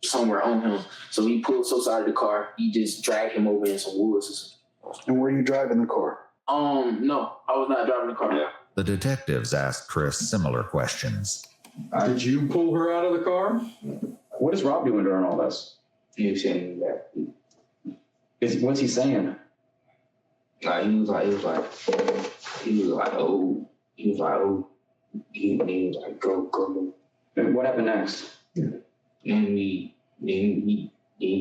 somewhere on him. So he pulled Sosa out of the car. He just dragged him over in some woods. And were you driving the car? No, I was not driving the car. Yeah. The detectives asked Chris similar questions. Did you pull her out of the car? What is Rob doing during all this? He was saying that. What's he saying? Like he was like, oh, he was like, go. And what happened next? And he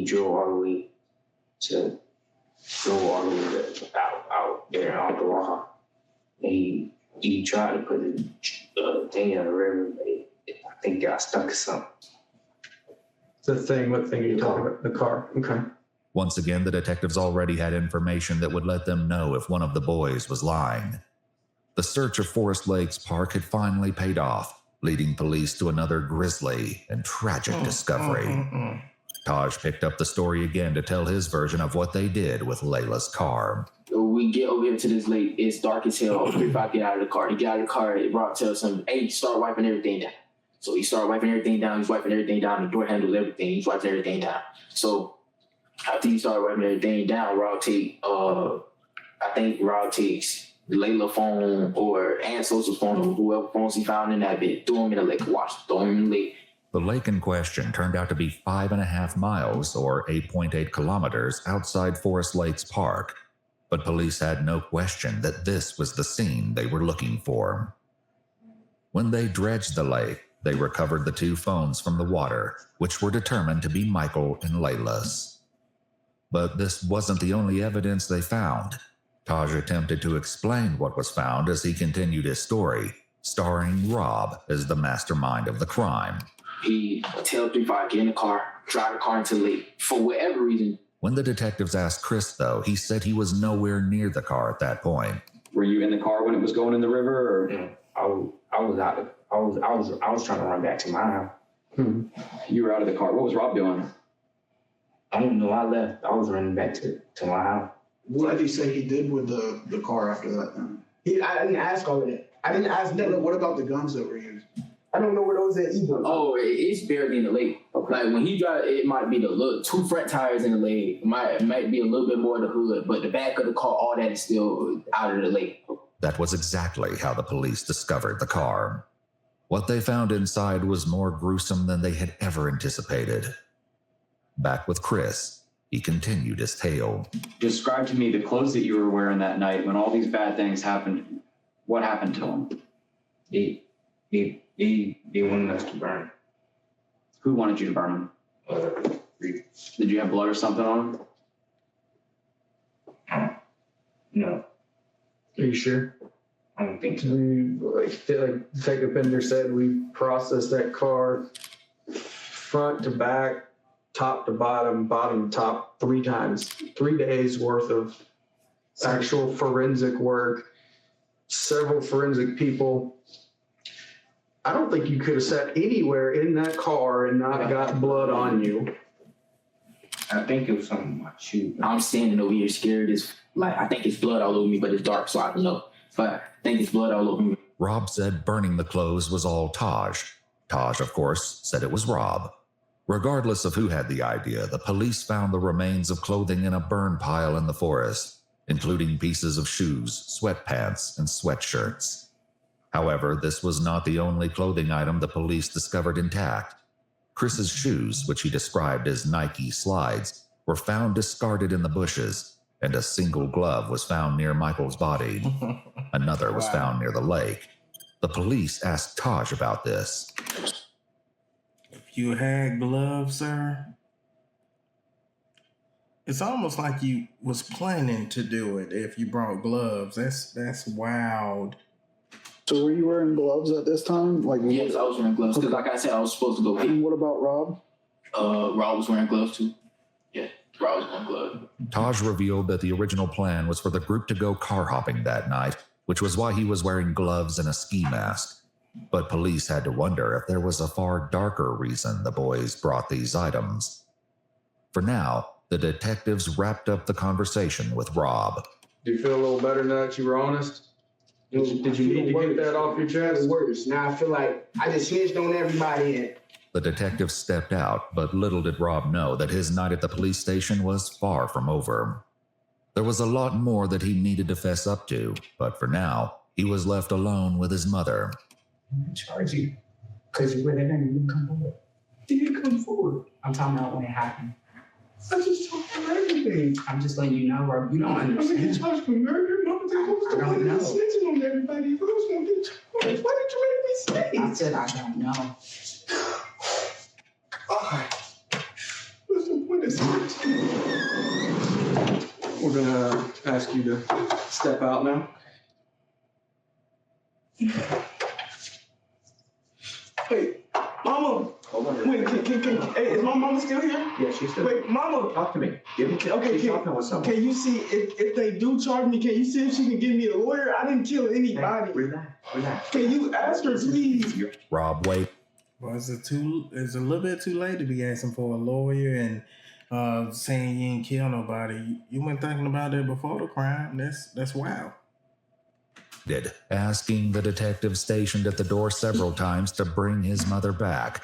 drove all the way out there on the wall. And he tried to put the thing in the river, but I think got stuck or something. What thing are you talking about? The car. Okay. Once again, the detectives already had information that would let them know if one of the boys was lying. The search of Forest Lakes Park had finally paid off, leading police to another grisly and tragic discovery. Taj picked up the story again to tell his version of what they did with Layla's car. We get over here to this lake. It's dark as hell. If I get out of the car, Rob tells him, hey, start wiping everything down. So he started wiping everything down. He's wiping everything down. The door handles everything. He's wiping everything down. So after he started wiping everything down, Rob takes Layla's phone and Sosa's phone, or whoever phones he found in that bit, threw him in the lake, throw him in the lake. The lake in question turned out to be 5.5 miles or 8.8 kilometers outside Forest Lakes Park, but police had no question that this was the scene they were looking for. When they dredged the lake, they recovered the 2 phones from the water, which were determined to be Michael and Layla's. But this wasn't the only evidence they found. Taj attempted to explain what was found as he continued his story, starring Rob as the mastermind of the crime. He tell 3-5, get in the car, drive the car into the lake, for whatever reason. When the detectives asked Chris, though, he said he was nowhere near the car at that point. Were you in the car when it was going in the river, or? Yeah, I was trying to run back to my house. You were out of the car. What was Rob doing? I don't know. I left. I was running back to my house. What did he say he did with the car after that then? I didn't ask all of that. I didn't ask them. What about the guns that were used? I don't know where those at either. Oh, it's barely in the lake. Like when he drive, it might be the 2 front tires in the lake. It might be a little bit more of the hood, but the back of the car, all that is still out of the lake. That was exactly how the police discovered the car. What they found inside was more gruesome than they had ever anticipated. Back with Chris, he continued his tale. Describe to me the clothes that you were wearing that night when all these bad things happened. What happened to them? They wanted us to burn. Who wanted you to burn them? Did you have blood or something on them? No. Are you sure? I don't think so. Like Detective Bender said, we processed that car front to back, top to bottom, bottom to top 3 times. 3 days worth of actual forensic work, several forensic people. I don't think you could have sat anywhere in that car and not got blood on you. I think it was something in my shoe. I'm standing over here scared. I think it's blood all over me, but it's dark, so I don't know. But I think it's blood all over me. Rob said burning the clothes was all Taj. Taj, of course, said it was Rob. Regardless of who had the idea, the police found the remains of clothing in a burn pile in the forest, including pieces of shoes, sweatpants, and sweatshirts. However, this was not the only clothing item the police discovered intact. Chris's shoes, which he described as Nike slides, were found discarded in the bushes, and a single glove was found near Michael's body. Another was found near the lake. The police asked Taj about this. If you had gloves, sir, it's almost like you was planning to do it if you brought gloves. That's wild. So were you wearing gloves at this time? Yes, I was wearing gloves because, like I said, I was supposed to go. And what about Rob? Rob was wearing gloves too. Yeah, Rob was wearing gloves. Taj revealed that the original plan was for the group to go car hopping that night, which was why he was wearing gloves and a ski mask. But police had to wonder if there was a far darker reason the boys brought these items. For now, the detectives wrapped up the conversation with Rob. Do you feel a little better now that you were honest? Did you need to get that off your chest? Worse. Now I feel like I just snitched on everybody and The detective stepped out, but little did Rob know that his night at the police station was far from over. There was a lot more that he needed to fess up to, but for now, he was left alone with his mother. I charge you because you went in and you didn't come forward. you didn't come forward. I'm talking about when it happened. I just told you everything. I'm just letting you know, Rob. You don't I'm gonna get understand. charged for murder. Mama, who's the one that's snitching on everybody? Who's gonna get charged? Why did you make me I say? said I don't know. What's the point of snitching? We're gonna ask you to step out now. Wait, Mama. Hold on. Wait, hey, is my mama still here? Yeah, she's still. Wait, Mama. Talk to me. Give me. Okay, she's talking with someone. can you see if they do charge me? Can you see if she can give me a lawyer? I didn't kill anybody. Relax. Can you ask her, please? Rob wait. Well, it's a little bit too late to be asking for a lawyer and saying you ain't kill nobody. You weren't thinking about it before the crime. That's wild. Asking the detective stationed at the door several times to bring his mother back,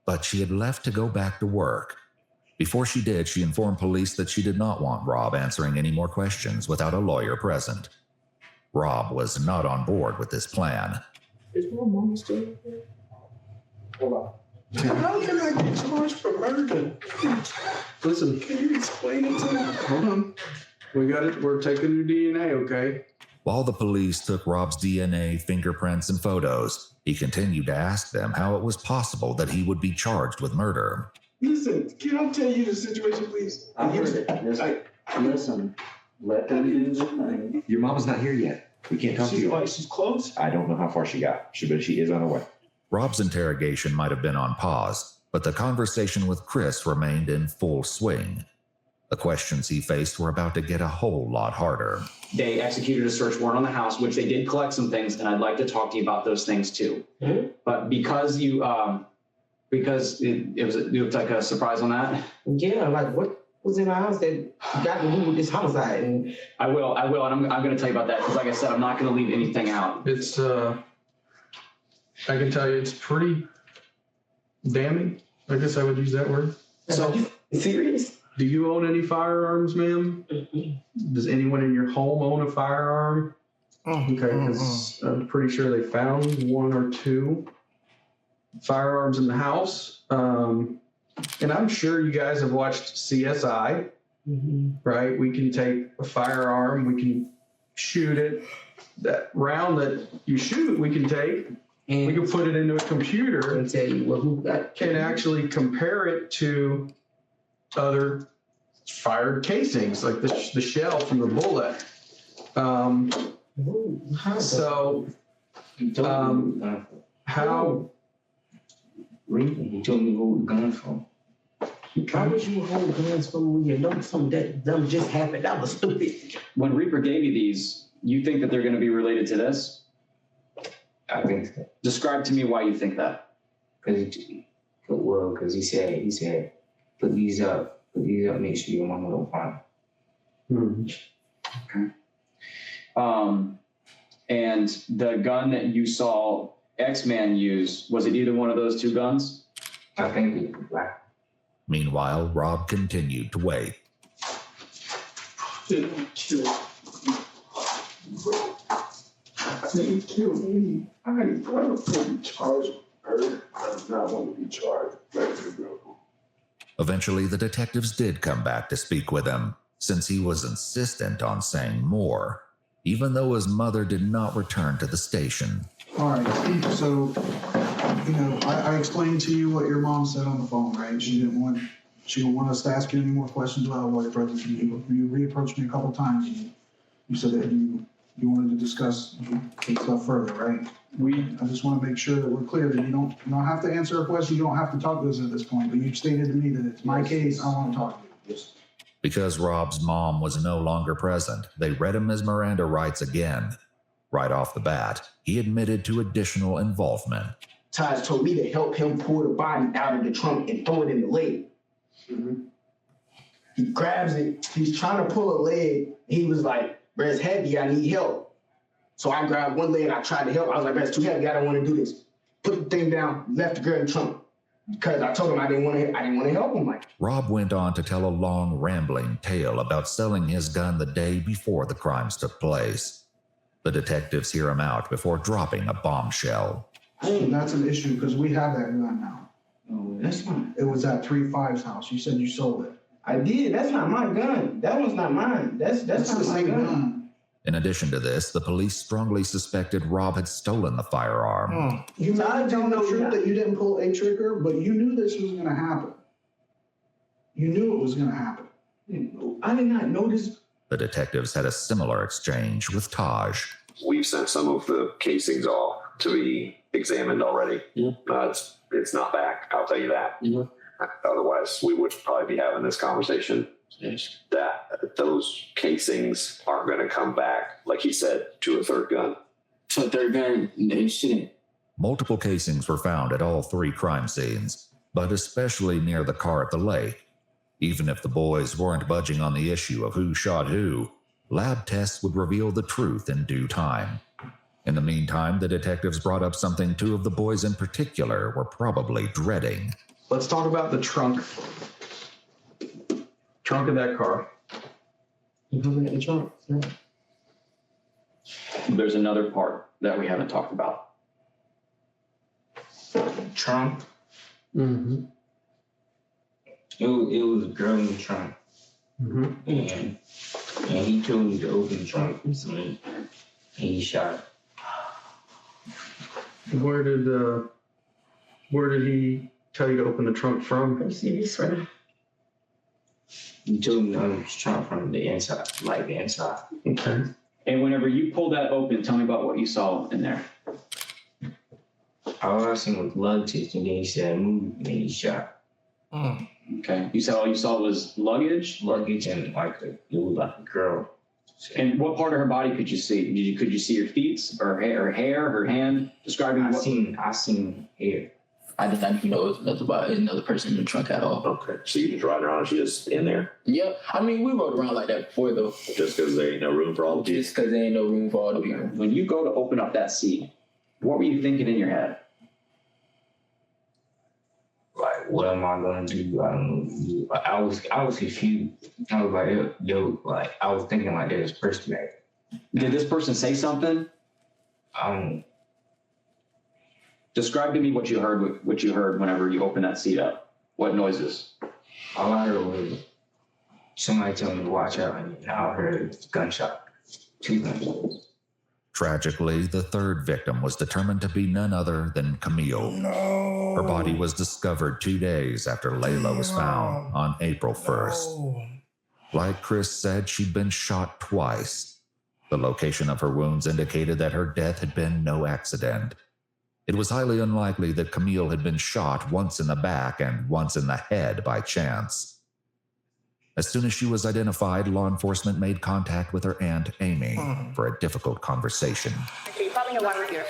but she had left to go back to work. Before she did, she informed police that she did not want Rob answering any more questions without a lawyer present. Rob was not on board with this plan. Is my mama still here? Hold on. How can I get charged for murder? Listen. Can you explain it to me? Hold on. We got it. We're taking your DNA, okay? While the police took Rob's DNA, fingerprints, and photos, he continued to ask them how it was possible that he would be charged with murder. Listen, can I tell you the situation, please? I heard it. Listen. Let them do the thing. Your mama's not here yet. We can't talk to you. She's close? I don't know how far she got, but she is on her way. Rob's interrogation might have been on pause, but the conversation with Chris remained in full swing. The questions he faced were about to get a whole lot harder. They executed a search warrant on the house, which they did collect some things, and I'd like to talk to you about those things too. Mm-hmm. But because you, because it was like a surprise on that. Yeah, like what was in our house that got to do with this homicide? And I will, and I'm going to tell you about that because, like I said, I'm not going to leave anything out. It's I can tell you, it's pretty damning. I guess I would use that word. So, serious? Do you own any firearms, ma'am? Does anyone in your home own a firearm? Okay, because I'm pretty sure they found one or two firearms in the house. And I'm sure you guys have watched CSI, right? We can take a firearm, we can shoot it. That round that you shoot, we can take, and we can put it into a computer and tell you who can actually compare it to other fired casings, like the shell from the bullet. So, how? He told me who the guns from. How would you hold guns from when you know something that dumb just happened? That was stupid. When Reaper gave you these, you think that they're going to be related to this? I think so. Describe to me why you think that. Because he said, put these up, make sure your mama don't find them. Okay. And the gun that you saw X-Man use, was it either one of those two guns? I think it was black. Meanwhile, Rob continued to wait. Didn't kill me. I ain't gonna be charged with murder. I do not want to be charged. Eventually, the detectives did come back to speak with him, since he was insistent on saying more, even though his mother did not return to the station. All right, so, I explained to you what your mom said on the phone, right? She didn't want us to ask you any more questions about what it presents. You reapproached me a couple times, and you said that you wanted to discuss stuff further, right? I just want to make sure that we're clear that you don't have to answer a question. You don't have to talk to us at this point, but you've stated to me that it's my case. I want to talk to you. Yes. Because Rob's mom was no longer present, they read him his Miranda rights again. Right off the bat, he admitted to additional involvement. Taj told me to help him pull the body out of the trunk and throw it in the lake. He grabs it. He's trying to pull a leg. He was like, "Bro, it's heavy. I need help." So I grabbed one leg, I tried to help. I was like, that's too heavy, I don't want to do this. Put the thing down, left the girl in the trunk. Because I told him I didn't want to help him. Like, Rob went on to tell a long, rambling tale about selling his gun the day before the crimes took place. The detectives hear him out before dropping a bombshell. That's an issue because we have that gun now. Oh, that's mine. It was at 3-5's house. You said you sold it. I did. That's not my gun. That one's not mine. That's not the my same gun. In addition to this, the police strongly suspected Rob had stolen the firearm. You might tell the truth that you didn't pull a trigger, but you knew this was going to happen. You knew it was going to happen. I did not know this. The detectives had a similar exchange with Taj. We've sent some of the casings off to be examined already. It's not back, I'll tell you that. Otherwise, we would probably be having this conversation. That those casings aren't going to come back, like he said, to a third gun. To a third gun, they shouldn't. Multiple casings were found at all 3 crime scenes, but especially near the car at the lake. Even if the boys weren't budging on the issue of who shot who, lab tests would reveal the truth in due time. In the meantime, the detectives brought up something 2 of the boys in particular were probably dreading. Let's talk about the trunk. Trunk of that car. The trunk. There's another part that we haven't talked about. Trunk. Mm-hmm. It was a girl in the trunk. Mm-hmm. And he told me to open the trunk and he shot. Where did he tell you to open the trunk from? He told me to open the trunk from the inside, like the inside. Okay. And whenever you pulled that open, tell me about what you saw in there. All I seen was luggage, and then he said move, and then he shot. Okay. You said all you saw was luggage? Luggage and it was like a girl. And what part of her body could you see? Could you see her feet, or hair, her hand? Describing I seen hair. I did not even know it was another person in the trunk at all. Okay. So you just riding around, she just in there? Yeah. I mean, we rode around like that before, though. Just because there ain't no room for all the people? Just because there ain't no room for all the people. When you go to open up that seat, what were you thinking in your head? Like, what am I gonna do? I don't know. I was confused. I was like, yo, like I was thinking like there's a person there. Did this person say something? Describe to me what you heard whenever you opened that seat up. What noises? All I heard was somebody telling me to watch out, and now I heard a gunshot. 2 gunshots. Tragically, the 3rd victim was determined to be none other than Camille. No. Her body was discovered 2 days after Layla was found on April 1st. Like Chris said, she'd been shot twice. The location of her wounds indicated that her death had been no accident. It was highly unlikely that Camille had been shot once in the back and once in the head by chance. As soon as she was identified, law enforcement made contact with her aunt, Amy, for a difficult conversation. So you probably know why we're here.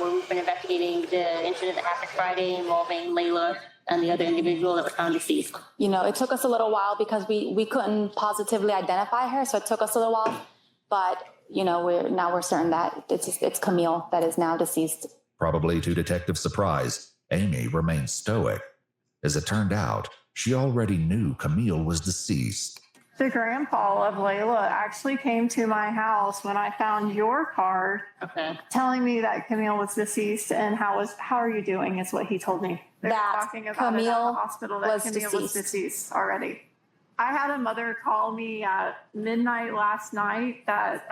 We've been investigating the incident that happened Friday involving Layla and the other individual that was found deceased. You know, it took us a little while because we couldn't positively identify her, so it took us a little while. But, you know, we're certain that it's Camille that is now deceased. Probably to detectives' surprise, Amy remained stoic. As it turned out, she already knew Camille was deceased. The grandpa of Layla actually came to my house when I found your card, telling me that Camille was deceased and how are you doing is what he told me. They were talking about it at the hospital that Camille was deceased already. I had a mother call me at midnight last night that,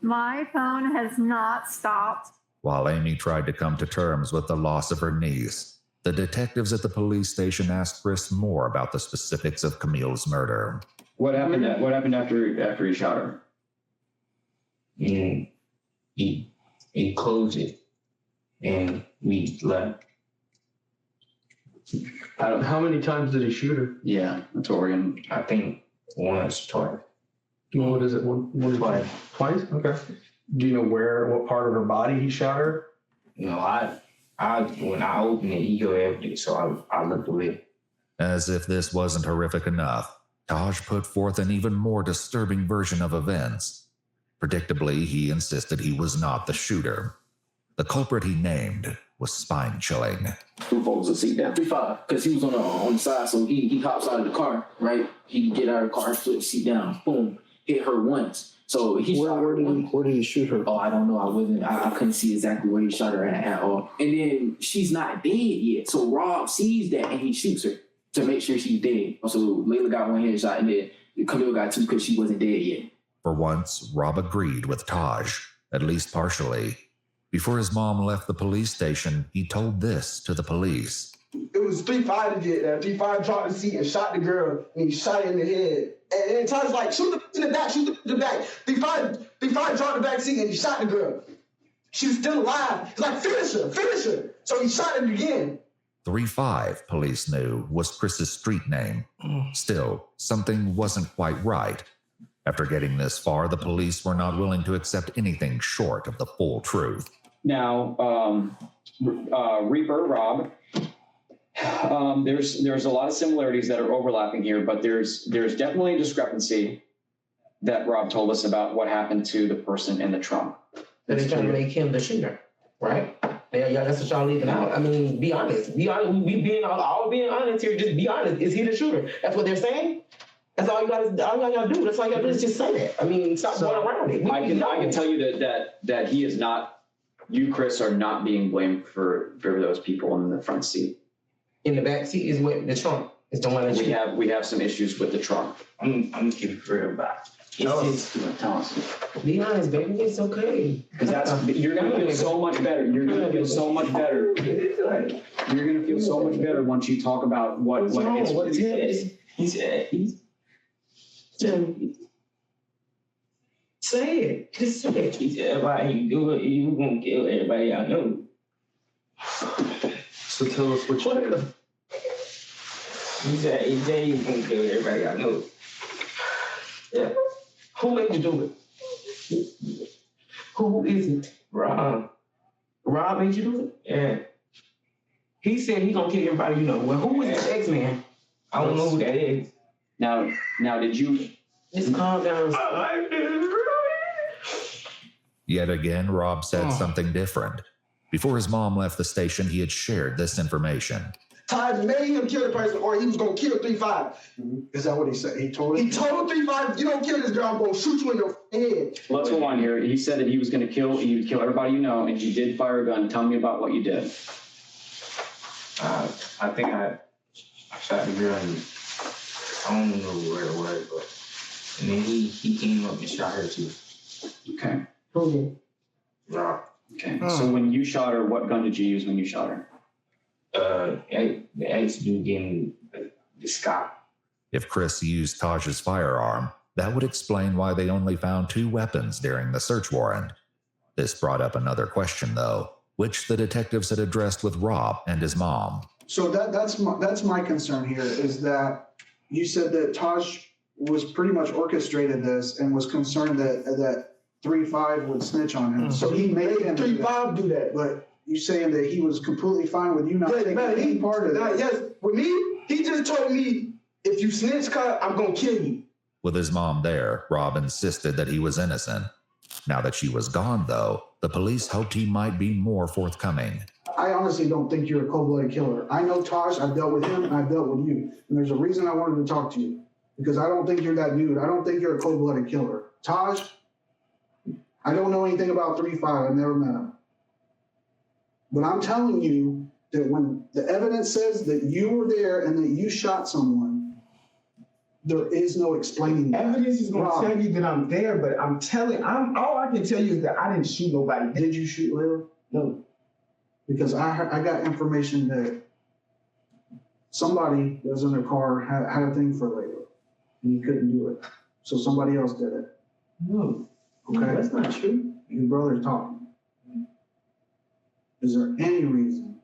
my phone has not stopped. While Amy tried to come to terms with the loss of her niece, the detectives at the police station asked Chris more about the specifics of Camille's murder. What happened after he shot her? And he closed it, and we left. How many times did he shoot her? Yeah, that's what we're gonna. I think once, twice. What is it? One twice. Twice? Okay. Do you know what part of her body he shot her? No, when I opened it, he grabbed it, so I looked away. As if this wasn't horrific enough, Taj put forth an even more disturbing version of events. Predictably, he insisted he was not the shooter. The culprit he named was spine-chilling. Who folds the seat down? 3-5, because he was on the side, so he hops out of the car, right? He get out of the car, flip the seat down, boom, hit her once. So he shot her once. Where did he shoot her? Oh, I don't know. I couldn't see exactly where he shot her at all. And then she's not dead yet. So Rob sees that and he shoots her to make sure she's dead. So Layla got one headshot and then Camille got two because she wasn't dead yet. For once, Rob agreed with Taj, at least partially. Before his mom left the police station, he told this to the police. It was 3-5 to get there. 3-5 dropped the seat and shot the girl, and he shot her in the head. And Todd's like, shoot in the back, shoot the back. 3-5 dropped the back seat and he shot the girl. She was still alive. He's like, finish her. So he shot her again. 3-5, police knew, was Chris's street name. Still, something wasn't quite right. After getting this far, the police were not willing to accept anything short of the full truth. Now, Reaper, Rob, there's a lot of similarities that are overlapping here, but there's definitely a discrepancy that Rob told us about what happened to the person in the trunk. That they trying to make him the shooter, right? Yeah, that's what y'all leaving out. I mean, be honest. Be honest. We being all being honest here. Just be honest. Is he the shooter? That's what they're saying. That's all you gotta do. That's all you gotta do is just say that. I mean, stop going around it. I can tell you that he is not. You, Chris, are not being blamed for those people in the front seat. In the back seat is what the trunk is the one that we have some issues with the trunk. I'm gonna keep it real about it. Tell us. Be honest, baby. It's okay. Because you're gonna feel so much better. You're gonna feel so much better. You're gonna feel so much better once you talk about what He's say it. Just say it. He said, everybody you do it, you gonna kill everybody I know. So tell us what you did. He said, you gonna kill everybody I know. Yeah. Who made you do it? Who is it? Rob. Rob made you do it? Yeah. He said he gonna kill everybody you know. Well, who is this X-Man? I don't know who that is. Now, did you... Just calm down. Yet again, Rob said something different. Before his mom left the station, he had shared this information. Todd made him kill the person, or he was gonna kill 3-5. Is that what he said? He told 3-5, if you don't kill this girl, I'm gonna shoot you in your head. Let's go on here. He said that he was going to kill everybody you know, and you did fire a gun. Tell me about what you did. I think I shot the girl and I don't know where it was, but and then he came up and shot her too. Okay. Who? Rob. Okay. So when you shot her, what gun did you use when you shot her? The ex dude getting the Scott. If Chris used Taj's firearm, that would explain why they only found 2 weapons during the search warrant. This brought up another question, though, which the detectives had addressed with Rob and his mom. So that's my concern here, is that you said that Taj was pretty much orchestrated this and was concerned that 3-5 would snitch on him. So he made him 3-5 do that. But you saying that he was completely fine with you not taking any part of that? Yes, with me, he just told me, if you snitch, cut, I'm gonna kill you. With his mom there, Rob insisted that he was innocent. Now that she was gone, though, the police hoped he might be more forthcoming. I honestly don't think you're a cold-blooded killer. I know Taj, I've dealt with him, and I've dealt with you. And there's a reason I wanted to talk to you. Because I don't think you're that dude. I don't think you're a cold-blooded killer. Taj, I don't know anything about 3-5. I've never met him. But I'm telling you that when the evidence says that you were there and that you shot someone, there is no explaining that. Evidence is going to tell you that I'm there, but all I can tell you is that I didn't shoot nobody. Did you shoot Layla? No. Because I got information that somebody that was in their car had a thing for Layla, and you couldn't do it. So somebody else did it. No. Okay? No, that's not true. Your brother's talking. Is there any reason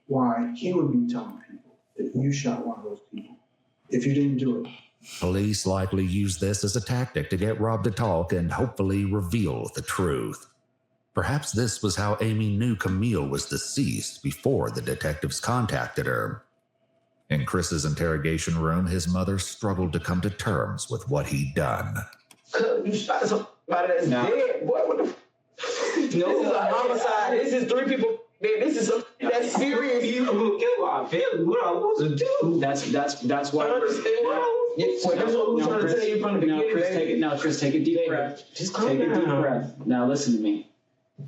why he would be telling people that you shot one of those people if you didn't do it? Police likely used this as a tactic to get Rob to talk and hopefully reveal the truth. Perhaps this was how Amy knew Camille was deceased before the detectives contacted her. In Chris's interrogation room, his mother struggled to come to terms with what he'd done. Cause What? You shot somebody that's dead? Boy, what the? This is a homicide. This is 3 people. Man, this is something that's serious. You gonna kill my family. What I was to do? That's why. I understand. That's what we're trying to tell you from the beginning. Chris, take a deep breath. Just calm Take a deep down. breath. Now listen to me.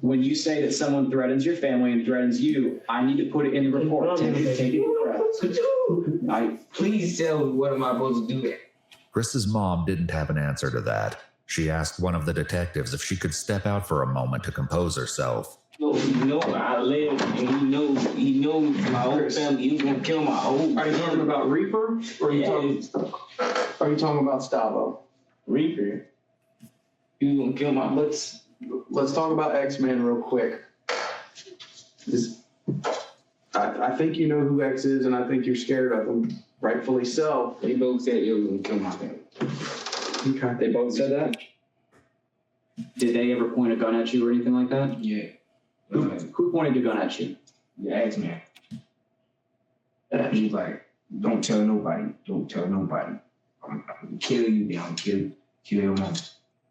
When you say that someone threatens your family and threatens you, I need to put it in the report. Take a deep breath. Please tell me, what am I supposed to do? Chris's mom didn't have an answer to that. She asked one of the detectives if she could step out for a moment to compose herself. No, I live, and he knows my whole family. He's gonna kill my whole family. Are you talking about Reaper? Or are you talking about Stavo? Reaper. He's gonna kill my. Let's talk about X-Men real quick. I think you know who X is, and I think you're scared of him. Rightfully so. They both said you were gonna kill my family. Okay. They both said that? Did they ever point a gun at you or anything like that? Yeah. Who pointed a gun at you? The X-Man. He's like, don't tell nobody. Don't tell nobody. I'm gonna kill you. Then I'm gonna kill your mom.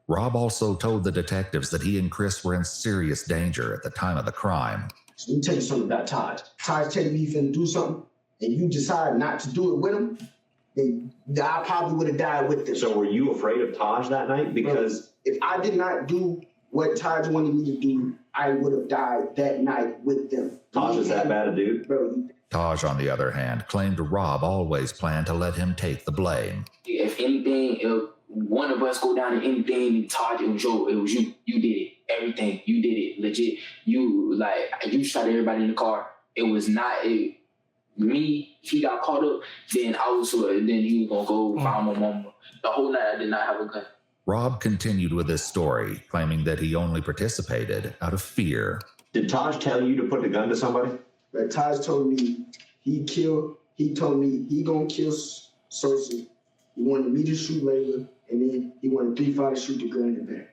Rob also told the detectives that he and Chris were in serious danger at the time of the crime. So let me tell you something about Taj. Taj tell you he finna do something, and you decide not to do it with him, then I probably would have died with them. So were you afraid of Taj that night? Because if I did not do what Taj wanted me to do, I would have died that night with them. Taj is that bad a dude? Bro, Taj, on the other hand, claimed Rob always planned to let him take the blame. If anything, if one of us go down to anything, Taj, it was you. You did it. Everything. You did it. Legit. You shot everybody in the car. It was not me. If he got caught up, then he was gonna go find my mama. The whole night I did not have a gun. Rob continued with his story, claiming that he only participated out of fear. Did Taj tell you to put the gun to somebody? But Taj told me he told me he gonna kill Sosa. He wanted me to shoot Layla, and then he wanted 3-5 to shoot the girl in the back.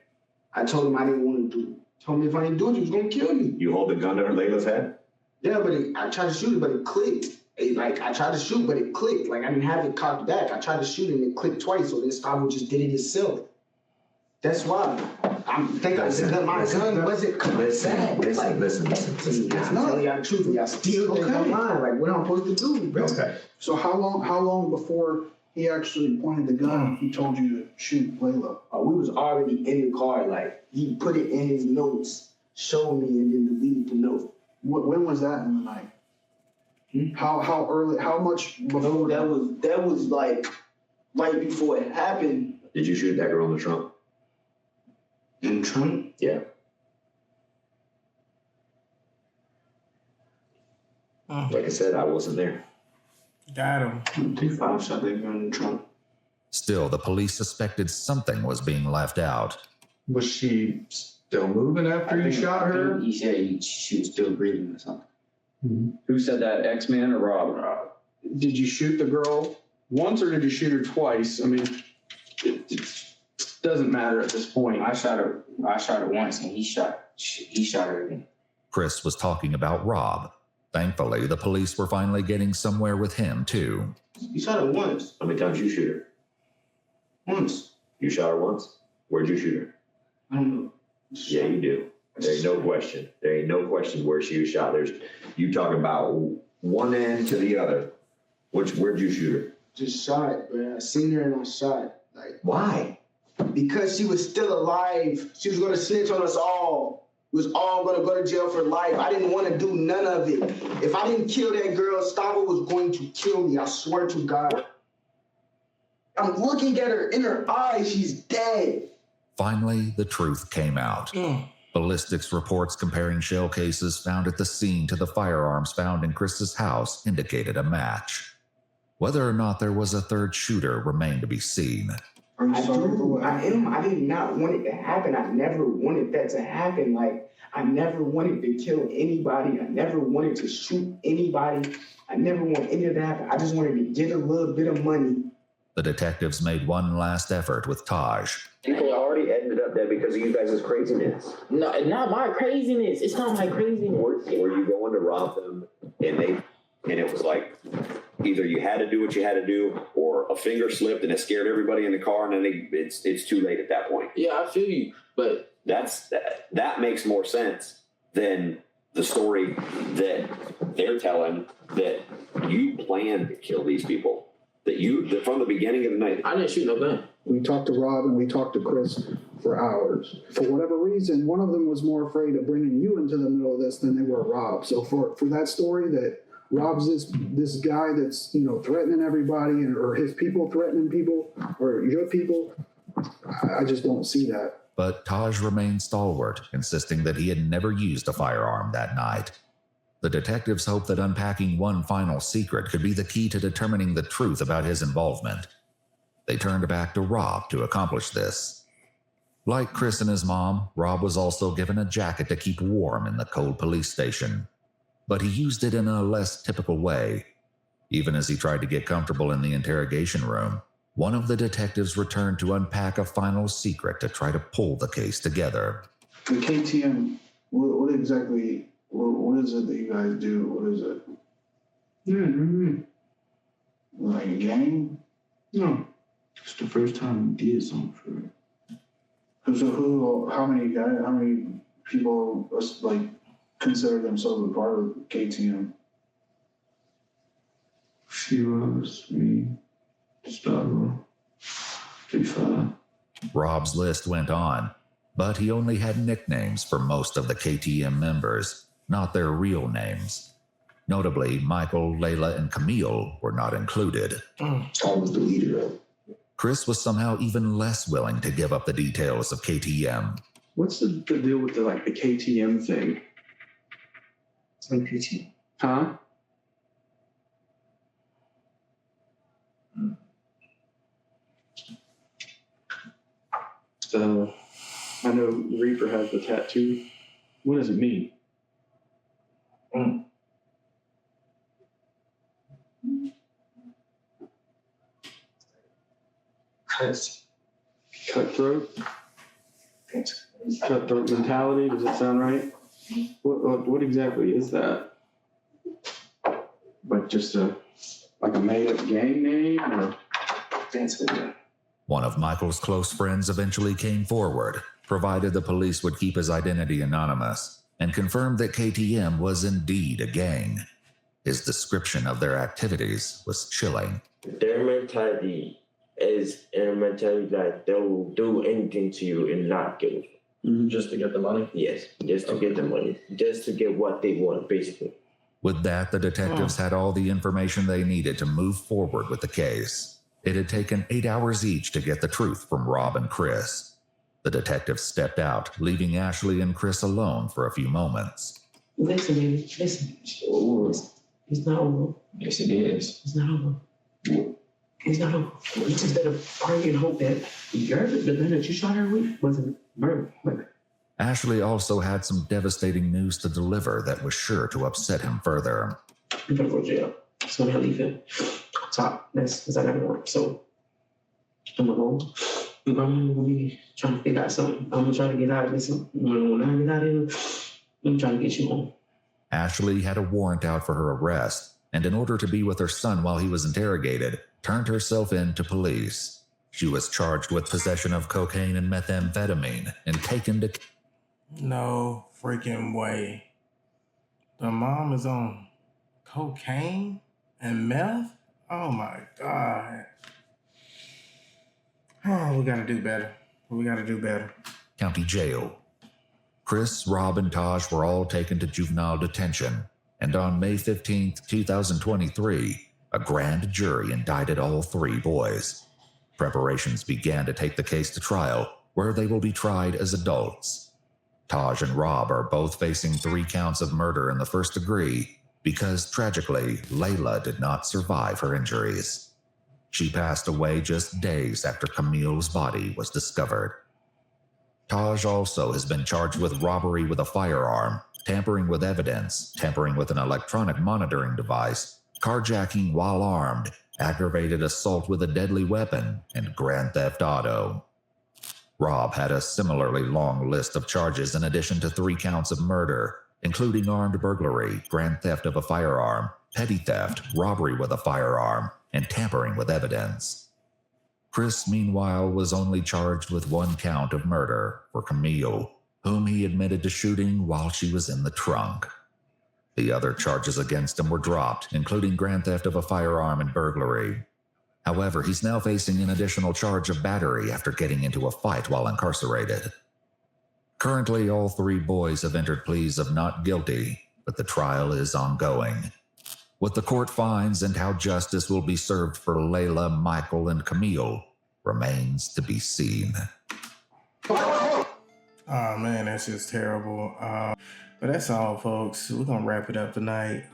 I told him I didn't want to do it. Told me if I didn't do it, he was gonna kill me. You hold the gun to Layla's head? Yeah, but I tried to shoot it, but it clicked. I tried to shoot, but it clicked. Like, I didn't have it cocked back. I tried to shoot it, and it clicked twice, so then Stavo just did it himself. That's why. I think my gun wasn't cocked back. Listen. I'm telling y'all the truth. Y'all still think I'm lying. Like, what am I supposed to do, bro? Okay. So how long before he actually pointed the gun, he told you to shoot Layla? We was already in the car. Like, he put it in his notes, showed me, and then deleted the note. When was that in the night? How early? How much before? No, that was like right before it happened. Did you shoot that girl in the trunk? In the trunk? Yeah. Like I said, I wasn't there. Got him. 3-5 shot that girl in the trunk. Still, the police suspected something was being left out. Was she still moving after you shot her? He said she was still breathing or something. Mm-hmm. Who said that? X-Man or Rob? Did you shoot the girl once or did you shoot her twice? I mean, it doesn't matter at this point. I shot her once, and he shot her again. Chris was talking about Rob. Thankfully, the police were finally getting somewhere with him, too. You shot her once. How many times you shoot her? Once. You shot her once? Where'd you shoot her? I don't know. Yeah, you do. There ain't no question. There ain't no question where she was shot. You talking about one end to the other. Where'd you shoot her? Just shot, bro. I seen her and I shot. Like, why? Because she was still alive. She was gonna snitch on us all. We was all gonna go to jail for life. I didn't want to do none of it. If I didn't kill that girl, Stavo was going to kill me. I swear to God. I'm looking at her in her eyes. She's dead. Finally, the truth came out. Ballistics reports comparing shell cases found at the scene to the firearms found in Chris's house indicated a match. Whether or not there was a third shooter remained to be seen. I did not want it to happen. I never wanted that to happen. Like, I never wanted to kill anybody. I never wanted to shoot anybody. I never wanted any of that to happen. I just wanted to get a little bit of money. The detectives made one last effort with Taj. People already ended up there because of you guys' craziness. No, not my craziness. It's not my craziness. Were you going to rob them and it was like either you had to do what you had to do, or a finger slipped and it scared everybody in the car, and then it's too late at that point. Yeah, I feel you, but that makes more sense than the story that they're telling, that you planned to kill these people, that from the beginning of the night. I didn't shoot no gun. We talked to Rob and we talked to Chris for hours. For whatever reason, one of them was more afraid of bringing you into the middle of this than they were Rob. So for that story that Rob's this guy that's, you know, threatening everybody, or his people threatening people, or your people, I just don't see that. But Taj remained stalwart, insisting that he had never used a firearm that night. The detectives hoped that unpacking one final secret could be the key to determining the truth about his involvement. They turned back to Rob to accomplish this. Like Chris and his mom, Rob was also given a jacket to keep warm in the cold police station. But he used it in a less typical way. Even as he tried to get comfortable in the interrogation room, one of the detectives returned to unpack a final secret to try to pull the case together. The KTM, what exactly, what is it that you guys do? What is it? Like a gang? No. It's the first time we did something for it. So how many people like consider themselves a part of KTM? Few of us, me, Gustavo, 3-5. Rob's list went on, but he only had nicknames for most of the KTM members, not their real names. Notably, Michael, Layla, and Camille were not included. I was the leader of it. Chris was somehow even less willing to give up the details of KTM. What's the deal with the KTM thing? Some KTM. Huh? I know Reaper has the tattoo. What does it mean? Cutthroat? Cutthroat mentality, does it sound right? What exactly is that? Like just a made-up gang name, or? One of Michael's close friends eventually came forward, provided the police would keep his identity anonymous, and confirmed that KTM was indeed a gang. His description of their activities was chilling. Their mentality is a mentality that they will do anything to you and not give. Just to get the money? Yes, just to get the money. Just to get what they want, basically. With that, the detectives had all the information they needed to move forward with the case. It had taken 8 hours each to get the truth from Rob and Chris. The detectives stepped out, leaving Ashley and Chris alone for a few moments. Listen, baby, listen. It's not over. Yes, it is. It's not over. It's not over. You just better pray and hope that the gun that you shot her with wasn't murder. Ashley also had some devastating news to deliver that was sure to upset him further. I'm gonna go to jail. So I'm gonna leave him. Top. That's because I gotta work. So I'm gonna go. I'm gonna be trying to figure out something. I'm gonna try to get out of this. When I get out of here, I'm trying to get you home. Ashley had a warrant out for her arrest, and in order to be with her son while he was interrogated, turned herself in to police. She was charged with possession of cocaine and methamphetamine and taken to... No freaking way. The mom is on cocaine and meth? Oh my God. Oh, we gotta do better. We gotta do better. County Jail. Chris, Rob, and Taj were all taken to juvenile detention, and on May 15th, 2023, a grand jury indicted all three boys. Preparations began to take the case to trial, where they will be tried as adults. Taj and Rob are both facing 3 counts of murder in the first degree because, tragically, Layla did not survive her injuries. She passed away just days after Camille's body was discovered. Taj also has been charged with robbery with a firearm, tampering with evidence, tampering with an electronic monitoring device, carjacking while armed, aggravated assault with a deadly weapon, and grand theft auto. Rob had a similarly long list of charges in addition to 3 counts of murder, including armed burglary, grand theft of a firearm, petty theft, robbery with a firearm, and tampering with evidence. Chris, meanwhile, was only charged with 1 count of murder for Camille, whom he admitted to shooting while she was in the trunk. The other charges against him were dropped, including grand theft of a firearm and burglary. However, he's now facing an additional charge of battery after getting into a fight while incarcerated. Currently, all 3 boys have entered pleas of not guilty, but the trial is ongoing. What the court finds and how justice will be served for Layla, Michael, and Camille remains to be seen. Oh man, that's just terrible. But that's all, folks. We're gonna wrap it up tonight.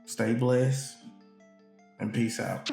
Stay blessed and peace out.